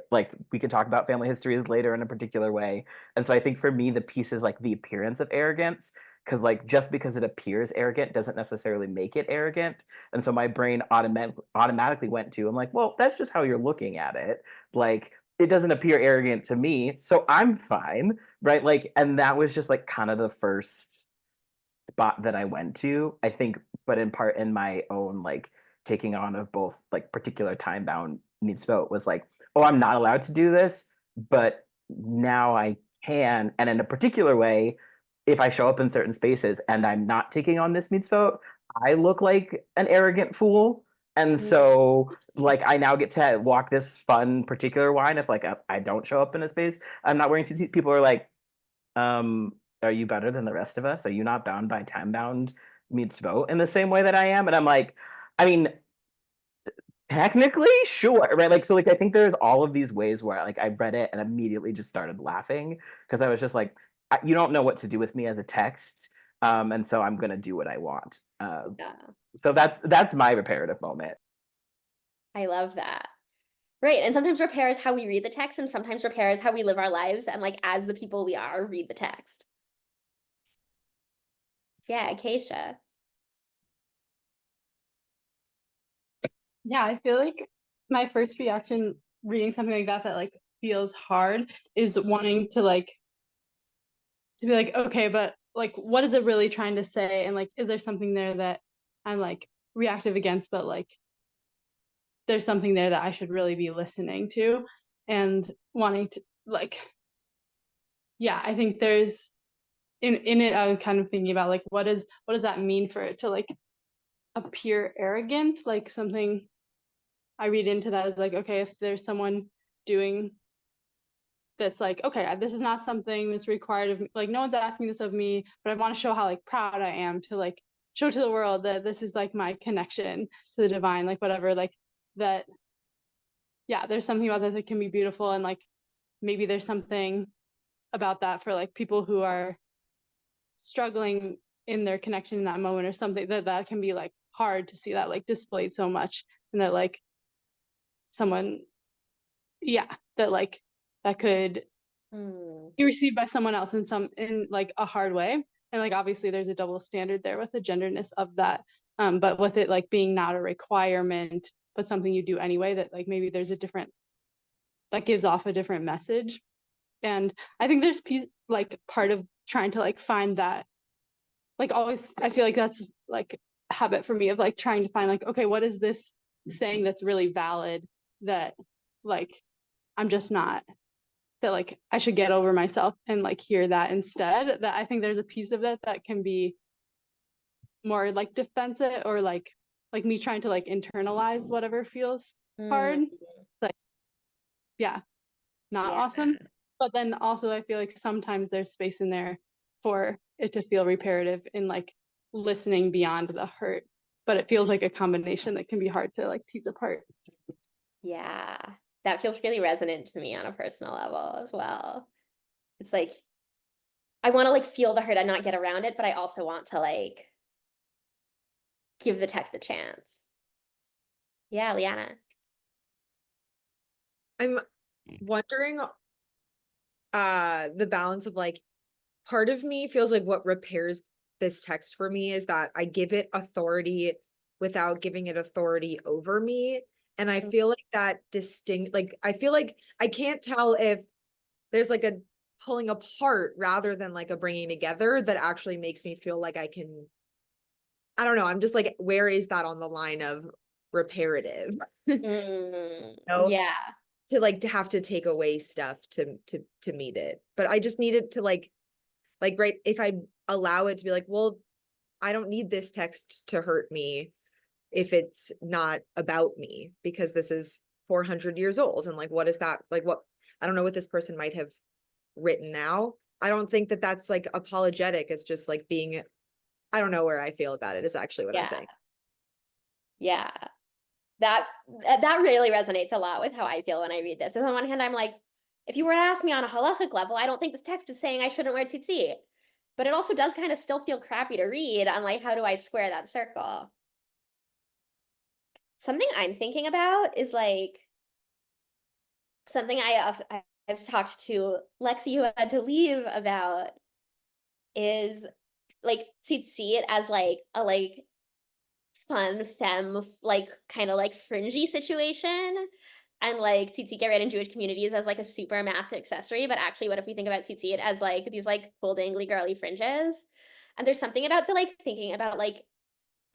D: Like we could talk about family histories later in a particular way. And so I think for me the piece is like the appearance of arrogance, because like just because it appears arrogant doesn't necessarily make it arrogant. And so my brain automatically went to, I'm like, well, that's just how you're looking at it. Like it doesn't appear arrogant to me, so I'm fine, right? Like, and that was just like kind of the first spot that I went to, I think, but in part in my own like taking on of both like particular time bound mitzvot was like, oh, I'm not allowed to do this, but now I can. And in a particular way, if I show up in certain spaces and I'm not taking on this mitzvot, I look like an arrogant fool. And so like I now get to walk this fun particular line if like I don't show up in a space, I'm not wearing tzitzit. People are like, are you better than the rest of us? Are you not bound by time bound mitzvot in the same way that I am? And I'm like, I mean, technically, sure, right? Like, so like I think there's all of these ways where like I read it and immediately just started laughing because I was just like, you don't know what to do with me as a text, and so I'm gonna do what I want. So that's my reparative moment.
B: I love that. Right, and sometimes repair is how we read the text, and sometimes repair is how we live our lives, and like as the people we are, read the text. Yeah, Acacia.
G: Yeah, I feel like my first reaction reading something like that like feels hard is wanting to be like, okay, but like what is it really trying to say? And like, is there something there that I'm like reactive against, but like there's something there that I should really be listening to and wanting to like, yeah, I think there's in it, I was kind of thinking about like, what does that mean for it to like appear arrogant, like something I read into that as like, okay, if there's someone doing that's like, okay, this is not something that's required of me, like no one's asking this of me, but I want to show how like proud I am to like show to the world that this is like my connection to the divine, like whatever, like that, yeah, there's something about that that can be beautiful, and like maybe there's something about that for like people who are struggling in their connection in that moment, or something that can be like hard to see that like displayed so much, and that like someone, yeah, that like that could be received by someone else in like a hard way. And like obviously there's a double standard there with the genderness of that, but with it like being not a requirement but something you do anyway, that like maybe there's a different, that gives off a different message. And I think there's like part of trying to like find that, like always I feel like that's like a habit for me of like trying to find like, okay, what is this saying that's really valid, that like I'm just not, that like I should get over myself and like hear that instead. That I think there's a piece of it that can be more like defensive, or like me trying to like internalize whatever feels hard, like yeah, not awesome. But then also I feel like sometimes there's space in there for it to feel reparative in like listening beyond the hurt, but it feels like a combination that can be hard to like tease apart.
B: Yeah, that feels really resonant to me on a personal level as well. It's like I want to like feel the hurt and not get around it, but I also want to like give the text a chance. Yeah, Liana.
F: I'm wondering the balance of like, part of me feels like what repairs this text for me is that I give it authority without giving it authority over me. And I feel like that distinct, like I feel like I can't tell if there's like a pulling apart rather than like a bringing together that actually makes me feel like I can, I don't know, I'm just like, where is that on the line of reparative? No,
B: Yeah.
F: to like to have to take away stuff to meet it. But I just need it to like right, if I allow it to be like, well, I don't need this text to hurt me if it's not about me, because this is 400 years old. And like, what is that? Like, what, I don't know what this person might have written now. I don't think that that's like apologetic. It's just like being, I don't know where I feel about it is actually what I'm saying.
B: Yeah. That really resonates a lot with how I feel when I read this. Because on one hand, I'm like, if you were to ask me on a halachic level, I don't think this text is saying I shouldn't wear tzitzit. But it also does kind of still feel crappy to read on like, how do I square that circle? Something I'm thinking about is like, something I've talked to Lexi, who had to leave, about is like tzitzit as like a like fun femme like kind of like fringy situation, and like tzitzit get read in Jewish communities as like a super math accessory. But actually, what if we think about tzitzit as like these like cool dangly girly fringes? And there's something about the like thinking about like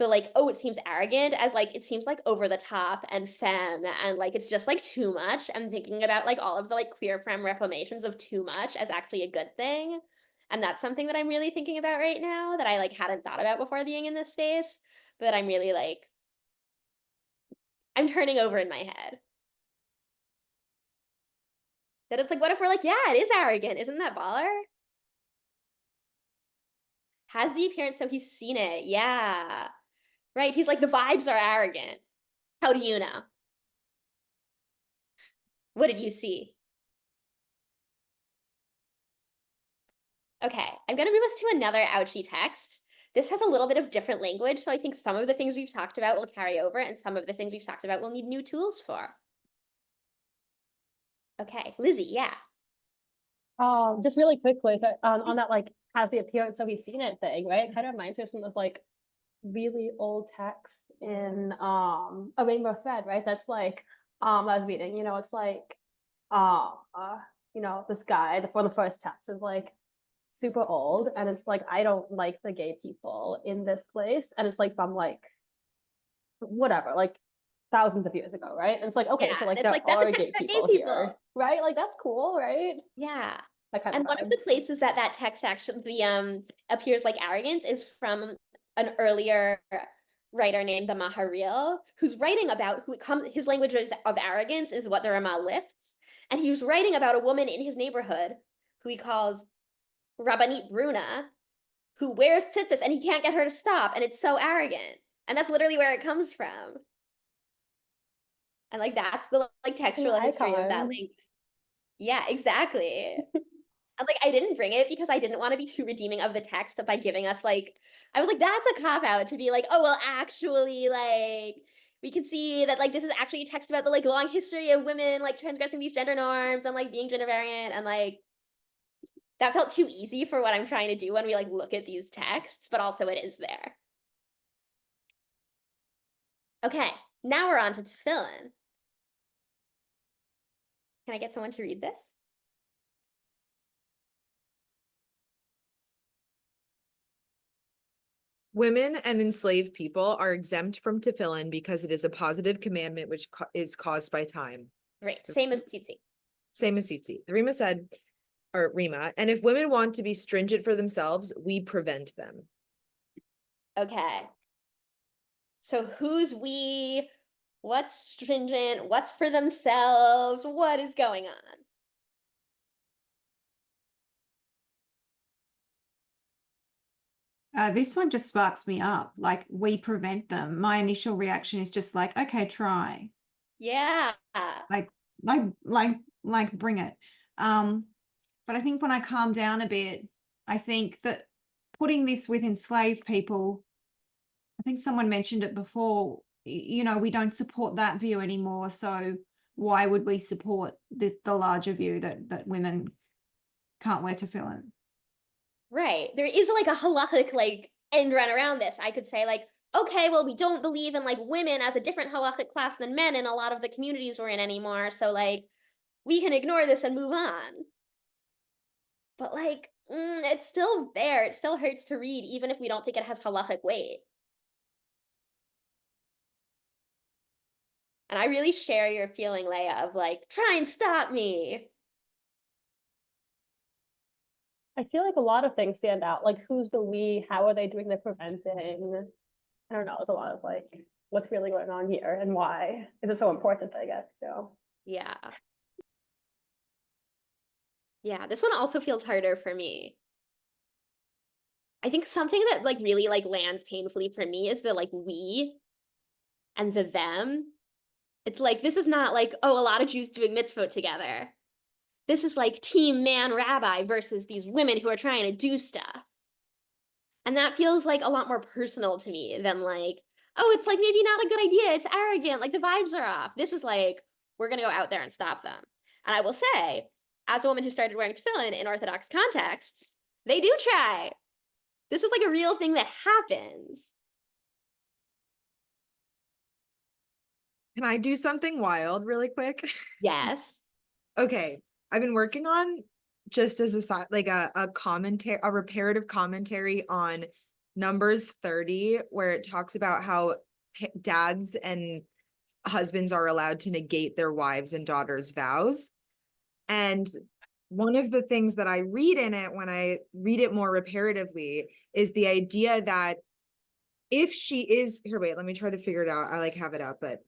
B: the like, oh, it seems arrogant, as like it seems like over the top and femme, and like it's just like too much. I'm thinking about like all of the like queer femme reclamations of too much as actually a good thing. And that's something that I'm really thinking about right now, that I like hadn't thought about before being in this space, but I'm really like, I'm turning over in my head. That it's like, what if we're like, yeah, it is arrogant. Isn't that baller? Has the appearance, so he's seen it. Yeah. Right. He's like, the vibes are arrogant. How do you know? What did you see? Okay, I'm going to move us to another ouchie text. This has a little bit of different language, so I think some of the things we've talked about will carry over, and some of the things we've talked about will need new tools for. Okay, Lizzie, yeah.
E: Just really quickly, so on that like has the appearance so he's seen it thing, right? It kind of reminds me of some of those like really old text in A Rainbow Thread, right? That's like I was reading, it's like this guy for the first text is like super old, and it's like, I don't like the gay people in this place, and it's like from like whatever, like thousands of years ago, right? And it's like, okay,
B: Yeah,
E: so like
B: it's
E: there
B: like, that's
E: are
B: a text
E: gay
B: about
E: people
B: gay
E: here,
B: people.
E: right? Like that's cool, right?
B: Yeah.
E: That kind
B: And
E: of
B: one of
E: vibe.
B: the places that that text actually appears like arrogance is from an earlier writer named the Maharil, who's writing about his language of arrogance is what the Ramah lifts. And he was writing about a woman in his neighborhood who he calls Rabbanit Bruna, who wears tzitzis and he can't get her to stop. And it's so arrogant. And that's literally where it comes from. And like, that's the like textual history of that
E: icon.
B: language. Yeah, exactly. And like, I didn't bring it because I didn't want to be too redeeming of the text by giving us like, I was like, that's a cop out to be like, oh, well, actually, like, we can see that like this is actually a text about the like long history of women like transgressing these gender norms and like being gender variant, and like that felt too easy for what I'm trying to do when we like look at these texts, but also it is there. Okay, now we're on to tefillin. Can I get someone to read this?
F: Women and enslaved people are exempt from tefillin because it is a positive commandment which is caused by time.
B: Right, same as tzitzit.
F: Same as tzitzit. The Rima said, or Rima, and if women want to be stringent for themselves, we prevent them.
B: Okay. So who's we? What's stringent? What's for themselves? What is going on?
C: This one just sparks me up. Like, we prevent them. My initial reaction is just like, okay, try.
B: Yeah.
C: Like, bring it. But I think when I calm down a bit, I think that putting this with enslaved people, I think someone mentioned it before, you know, we don't support that view anymore. So why would we support the larger view that women can't wear tefillin?
B: Right. There is like a halachic like end run around this. I could say like, okay, well, we don't believe in like women as a different halachic class than men in a lot of the communities we're in anymore. So like, we can ignore this and move on. But like, it's still there. It still hurts to read, even if we don't think it has halachic weight. And I really share your feeling, Leia, of like, try and stop me.
E: I feel like a lot of things stand out. Like, who's the we? How are they doing the preventing? I don't know. It's a lot of like, what's really going on here and why is it so important, I guess. So
B: Yeah. Yeah, this one also feels harder for me. I think something that like really like lands painfully for me is the like we and the them. It's like, this is not like, oh, a lot of Jews doing mitzvot together. This is like team man rabbi versus these women who are trying to do stuff. And that feels like a lot more personal to me than like, oh, it's like maybe not a good idea. It's arrogant. Like the vibes are off. This is like, we're going to go out there and stop them. And I will say, as a woman who started wearing tefillin in Orthodox contexts, they do try. This is like a real thing that happens.
F: Can I do something wild really quick?
B: Yes.
F: Okay. I've been working on, just as a side, like a commentary, a reparative commentary on Numbers 30, where it talks about how dads and husbands are allowed to negate their wives and daughters' vows. And one of the things that I read in it, when I read it more reparatively, is the idea that if she is here, wait, let me try to figure it out. I like have it up, but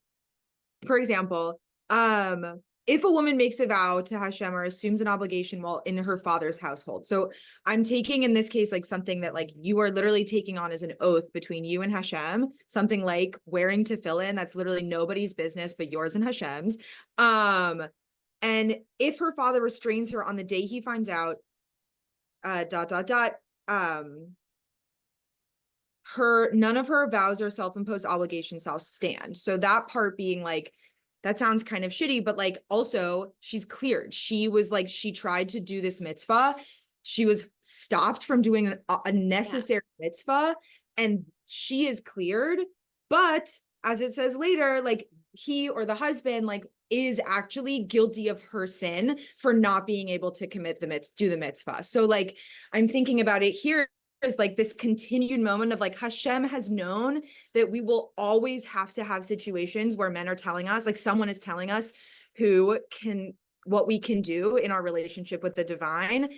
F: for example, if a woman makes a vow to Hashem or assumes an obligation while in her father's household. So I'm taking in this case, like something that like you are literally taking on as an oath between you and Hashem, something like wearing tefillin, that's literally nobody's business but yours and Hashem's. And if her father restrains her on the day he finds out, none of her vows or self-imposed obligations shall stand. So that part being like, that sounds kind of shitty, but like also she's cleared. She was like, she tried to do this mitzvah. She was stopped from doing a necessary mitzvah and she is cleared. But as it says later, like he or the husband like is actually guilty of her sin for not being able to commit do the mitzvah. So like, I'm thinking about it here is like this continued moment of like Hashem has known that we will always have to have situations where men are telling us, like someone is telling us what we can do in our relationship with the divine,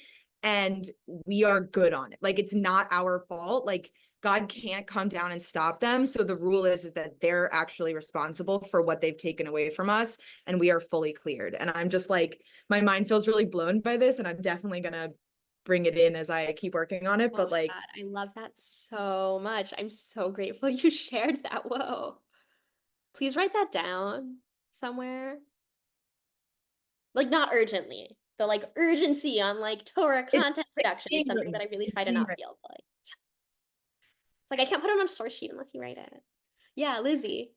F: and we are good on it. Like it's not our fault. Like God can't come down and stop them. So the rule is that they're actually responsible for what they've taken away from us, and we are fully cleared. And I'm just like, my mind feels really blown by this, and I'm definitely gonna bring it in as I keep working on it.
B: Oh
F: But
B: my
F: like,
B: God, I love that so much. I'm so grateful you shared that. Whoa. Please write that down somewhere. Like, not urgently. The like urgency on like Torah content production is
F: being
B: something
F: written.
B: that I really
F: It's
B: try to
F: being
B: not
F: written.
B: feel. But like, it's like I can't put it on a source sheet unless you write it. Yeah, Lizzie.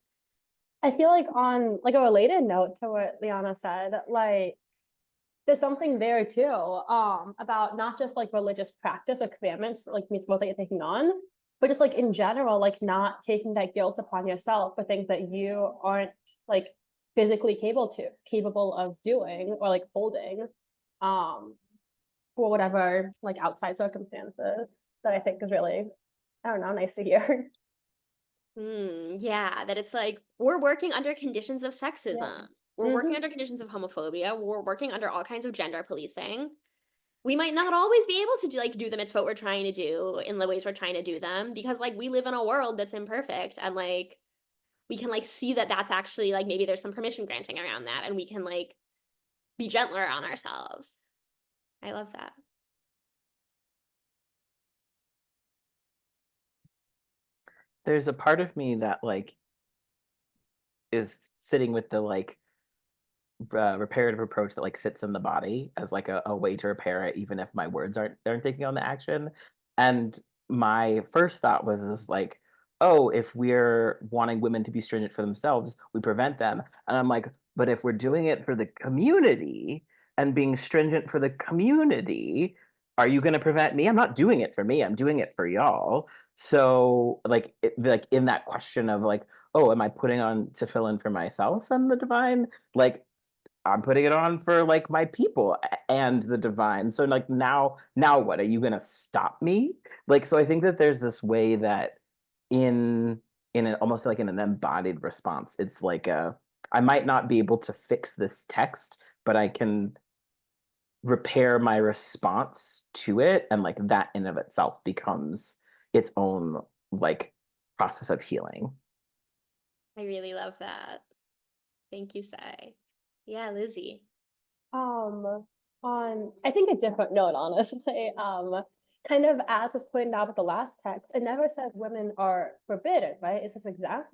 E: I feel like on like a related note to what Liana said, like there's something there too, about not just like religious practice or commandments, like mitzvot that you're taking on, but just like in general, like not taking that guilt upon yourself for things that you aren't like physically capable of doing or like holding, for whatever like outside circumstances that I think is really, I don't know, nice to hear.
B: Yeah, that it's like we're working under conditions of sexism. We're working
E: Mhm.
B: under conditions of homophobia. We're working under all kinds of gender policing. We might not always be able to do the mitzvot we're trying to do in the ways we're trying to do them because like we live in a world that's imperfect and like we can like see that that's actually like maybe there's some permission granting around that and we can like be gentler on ourselves. I love that.
D: There's a part of me that like is sitting with the like reparative approach that like sits in the body as like a way to repair it, even if my words aren't taking on the action. And my first thought was this like, oh, if we're wanting women to be stringent for themselves, we prevent them. And I'm like, but if we're doing it for the community and being stringent for the community, are you going to prevent me? I'm not doing it for me. I'm doing it for y'all. So like in that question of like, oh, am I putting on to fill in for myself and the divine? Like I'm putting it on for like my people and the divine. So like now what? Are you gonna stop me? Like so I think that there's this way that in almost like in an embodied response, it's like I might not be able to fix this text, but I can repair my response to it, and like that in of itself becomes its own like process of healing.
B: I really love that. Thank you, Sai. Yeah, Lizzie.
E: On I think a different note, honestly, kind of as was pointed out with the last text, it never says women are forbidden, right? It says exempt.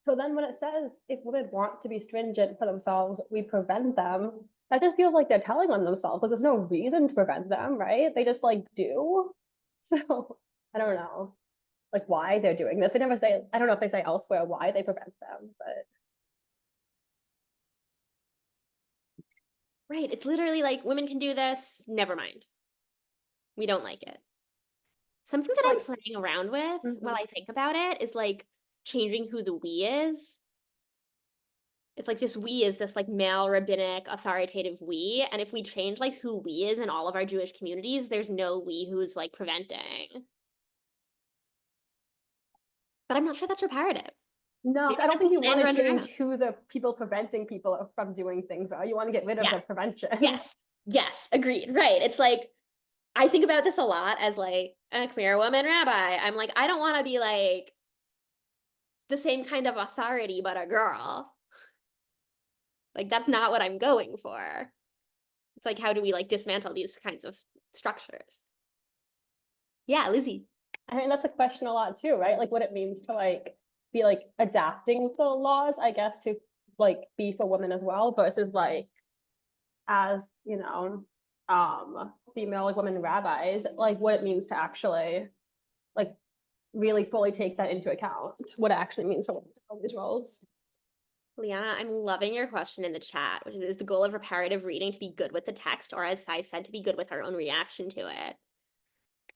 E: So then when it says if women want to be stringent for themselves, we prevent them, that just feels like they're telling on themselves. Like there's no reason to prevent them, right? They just like do. So I don't know like why they're doing this. They never say, I don't know if they say elsewhere why they prevent them, but
B: Right. It's literally like women can do this, never mind. We don't like it. Something that I'm
E: like
B: playing around with while
E: mhm.
B: I think about it is like changing who the we is. It's like this we is this like male rabbinic authoritative we. And if we change like who we is in all of our Jewish communities, there's no we who's like preventing. But I'm not sure that's reparative.
E: No,
B: Maybe
E: I don't
B: that's
E: think
B: just
E: you
B: an end
E: want to
B: run
E: change
B: around.
E: who the people preventing people from doing things are. You want to get rid of
B: Yeah.
E: the prevention.
B: Yes. Yes. Agreed. Right. It's like I think about this a lot as like a queer woman rabbi. I'm like, I don't want to be like the same kind of authority, but a girl. Like that's not what I'm going for. It's like, how do we like dismantle these kinds of structures? Yeah, Lizzie.
E: I mean, that's a question a lot too, right? Like what it means to like be like adapting the laws, I guess, to like be for women as well, versus like as, female like women rabbis, like what it means to actually like really fully take that into account, what it actually means for women to fill these roles.
B: Liana, I'm loving your question in the chat, which is the goal of reparative reading to be good with the text, or as Sai said, to be good with our own reaction to it.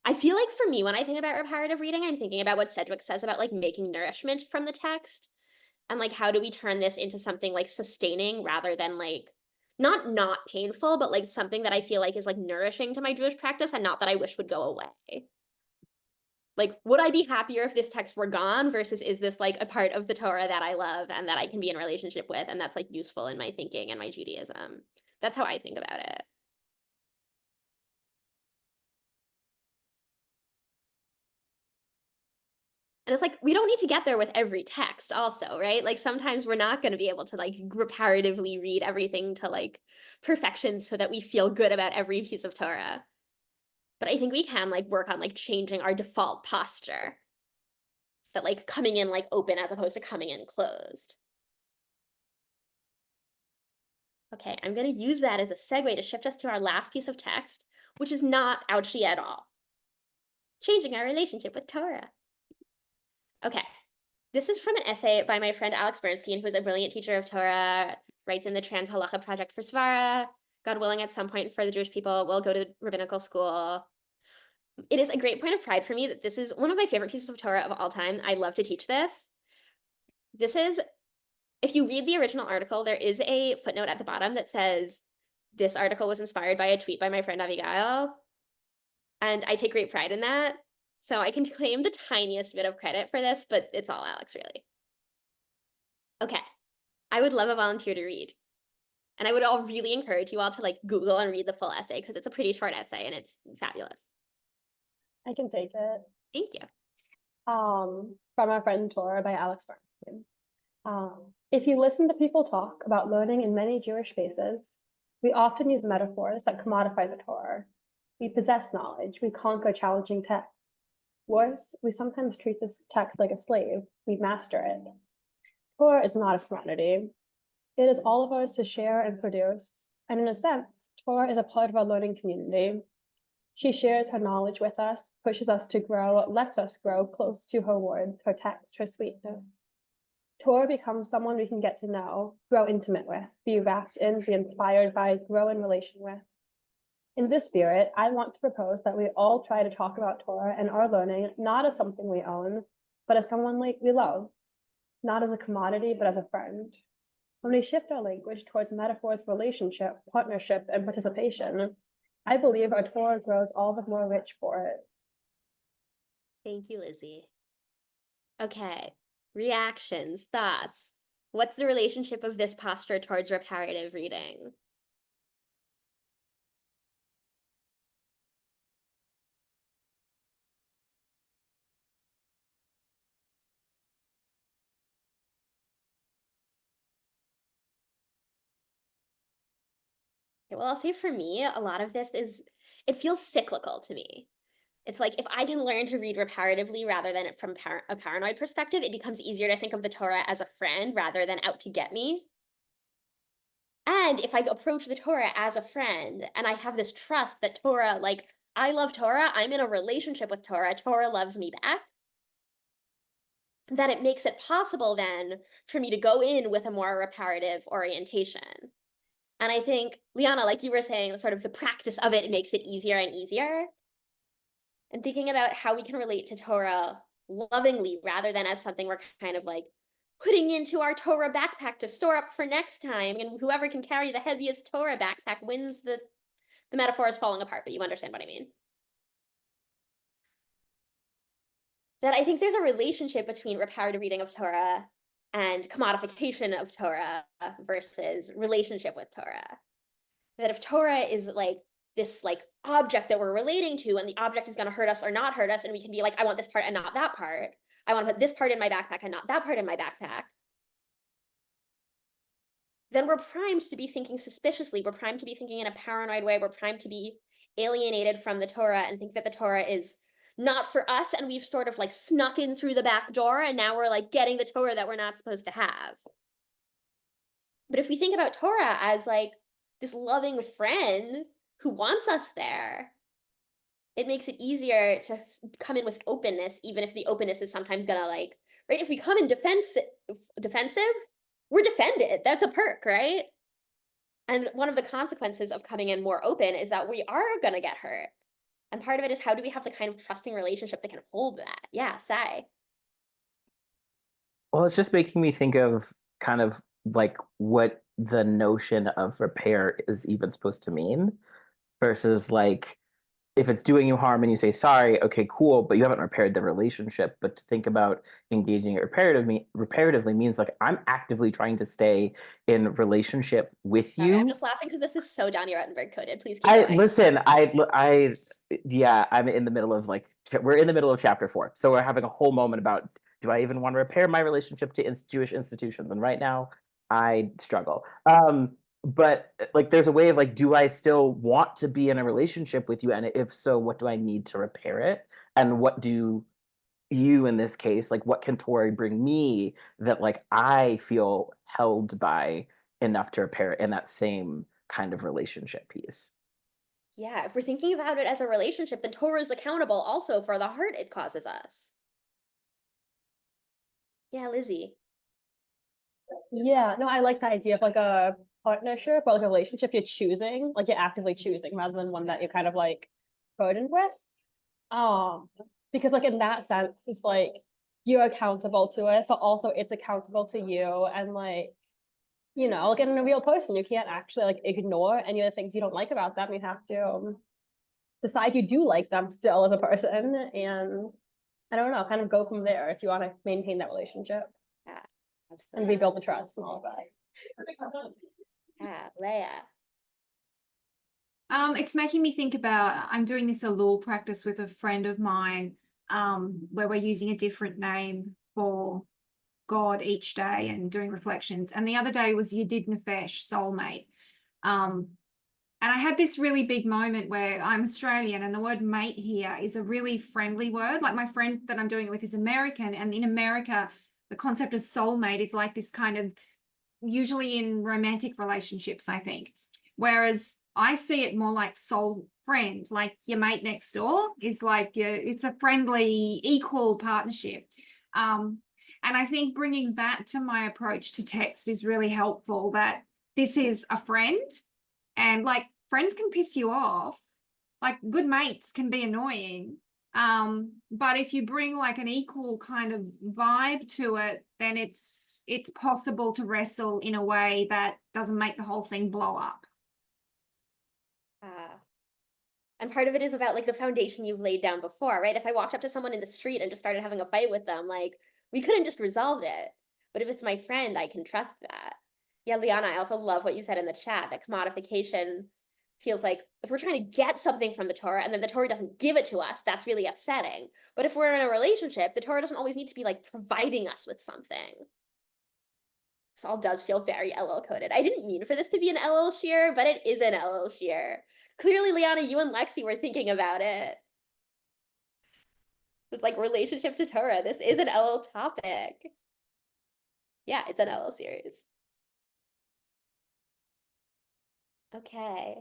B: I feel like for me, when I think about reparative reading, I'm thinking about what Sedgewick says about like making nourishment from the text and like how do we turn this into something like sustaining rather than like not painful, but like something that I feel like is like nourishing to my Jewish practice and not that I wish would go away. Like, would I be happier if this text were gone versus is this like a part of the Torah that I love and that I can be in relationship with and that's like useful in my thinking and my Judaism? That's how I think about it. And it's like, we don't need to get there with every text also, right? Like sometimes we're not going to be able to like reparatively read everything to like perfection so that we feel good about every piece of Torah. But I think we can like work on like changing our default posture. That like coming in like open as opposed to coming in closed. Okay, I'm going to use that as a segue to shift us to our last piece of text, which is not ouchy at all. Changing our relationship with Torah. Okay, this is from an essay by my friend Alex Bernstein, who is a brilliant teacher of Torah, writes in the Trans Halacha Project for Svara. God willing, at some point for the Jewish people, we'll go to rabbinical school. It is a great point of pride for me that this is one of my favorite pieces of Torah of all time. I love to teach this. This is, if you read the original article, there is a footnote at the bottom that says, this article was inspired by a tweet by my friend Avigayil. And I take great pride in that. So I can claim the tiniest bit of credit for this, but it's all Alex, really. Okay, I would love a volunteer to read. And I would all really encourage you all to like Google and read the full essay because it's a pretty short essay and it's fabulous.
E: I can take it.
B: Thank you.
E: From our friend Torah by Alex Bernstein. If you listen to people talk about learning in many Jewish spaces, we often use metaphors that commodify the Torah. We possess knowledge, we conquer challenging texts. Worse, we sometimes treat this text like a slave, we master it. Torah is not a commodity. It is all of ours to share and produce, and in a sense, Torah is a part of our learning community. She shares her knowledge with us, pushes us to grow, lets us grow close to her words, her text, her sweetness. Torah becomes someone we can get to know, grow intimate with, be wrapped in, be inspired by, grow in relation with. In this spirit, I want to propose that we all try to talk about Torah and our learning not as something we own, but as someone like we love, not as a commodity, but as a friend. When we shift our language towards metaphors, relationship, partnership, and participation, I believe our Torah grows all the more rich for it.
B: Thank you, Lizzie. Okay, reactions, thoughts. What's the relationship of this posture towards reparative reading? Well, I'll say for me, a lot of this is, it feels cyclical to me. It's like if I can learn to read reparatively rather than from a paranoid perspective, it becomes easier to think of the Torah as a friend rather than out to get me. And if I approach the Torah as a friend and I have this trust that Torah, like, I love Torah, I'm in a relationship with Torah, Torah loves me back, then it makes it possible then for me to go in with a more reparative orientation. And I think, Liana, like you were saying, sort of the practice of it makes it easier and easier. And thinking about how we can relate to Torah lovingly rather than as something we're kind of like putting into our Torah backpack to store up for next time. And whoever can carry the heaviest Torah backpack wins. The metaphor is falling apart, but you understand what I mean. That I think there's a relationship between reparative reading of Torah and commodification of Torah versus relationship with Torah. That if Torah is like this like object that we're relating to and the object is going to hurt us or not hurt us, and we can be like, I want this part and not that part. I want to put this part in my backpack and not that part in my backpack. Then we're primed to be thinking suspiciously. We're primed to be thinking in a paranoid way. We're primed to be alienated from the Torah and think that the Torah is not for us, and we've sort of like snuck in through the back door and now we're like getting the Torah that we're not supposed to have. But if we think about Torah as like this loving friend who wants us there, it makes it easier to come in with openness, even if the openness is sometimes gonna like, right? If we come in defensive, we're defended. That's a perk, right? And one of the consequences of coming in more open is that we are gonna get hurt. And part of it is, how do we have the kind of trusting relationship that can hold that? Yeah, Sai.
D: Well, it's just making me think of kind of like what the notion of repair is even supposed to mean versus like if it's doing you harm and you say sorry, okay, cool, but you haven't repaired the relationship. But to think about engaging it reparatively means like I'm actively trying to stay in relationship with
B: Sorry, I'm
D: you.
B: just laughing because this is so Donnie Ruttenberg coded. Please keep going.
D: Listen, yeah, I'm in the middle of like, we're in the middle of chapter 4. So we're having a whole moment about, do I even want to repair my relationship to Jewish institutions? And right now I struggle. But like, there's a way of like, do I still want to be in a relationship with you? And if so, what do I need to repair it? And what do you, in this case, like, what can Torah bring me that like I feel held by enough to repair it in that same kind of relationship piece?
B: Yeah, if we're thinking about it as a relationship, then Torah is accountable also for the hurt it causes us. Yeah, Lizzie.
E: Yeah, no, I like the idea of like a partnership or like a relationship you're choosing, like you're actively choosing rather than one that you're kind of like burdened with. Because like in that sense, it's like you're accountable to it, but also it's accountable to you. And like, you know, like in a real person, you can't actually like ignore any of the things you don't like about them. You have to decide you do like them still as a person. And I don't know, kind of go from there if you want to maintain that relationship
B: Yeah,
E: and
B: absolutely.
E: rebuild the trust and all of that.
B: Yeah, Leia.
C: It's making me think about, I'm doing this Elul practice with a friend of mine, where we're using a different name for God each day and doing reflections. And the other day was Yedid Nefesh, soulmate. And I had this really big moment where I'm Australian and the word mate here is a really friendly word. Like my friend that I'm doing it with is American. And in America, the concept of soulmate is like this kind of, usually in romantic relationships, I think. Whereas I see it more like soul friend, like your mate next door is like, it's a friendly, equal partnership. And I think bringing that to my approach to text is really helpful, that this is a friend, and like friends can piss you off, like good mates can be annoying. But if you bring like an equal kind of vibe to it, then it's possible to wrestle in a way that doesn't make the whole thing blow up.
B: And part of it is about like the foundation you've laid down before, right? If I walked up to someone in the street and just started having a fight with them, like we couldn't just resolve it. But if it's my friend, I can trust that. Yeah, Liana, I also love what you said in the chat, that commodification feels like if we're trying to get something from the Torah and then the Torah doesn't give it to us, that's really upsetting. But if we're in a relationship, the Torah doesn't always need to be like providing us with something. This all does feel very LL coded. I didn't mean for this to be an LL shear, but it is an LL shear. Clearly, Liana, you and Lexi were thinking about it. It's like relationship to Torah. This is an LL topic. Yeah, it's an LL series. Okay.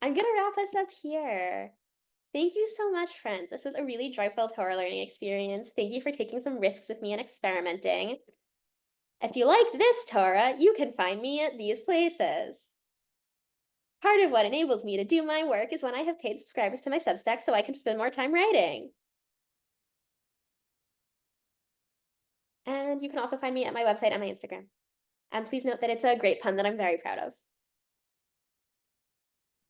B: I'm gonna wrap us up here. Thank you so much, friends. This was a really joyful Torah learning experience. Thank you for taking some risks with me and experimenting. If you liked this Torah, you can find me at these places. Part of what enables me to do my work is when I have paid subscribers to my Substack so I can spend more time writing. And you can also find me at my website and my Instagram. And please note that it's a great pun that I'm very proud of.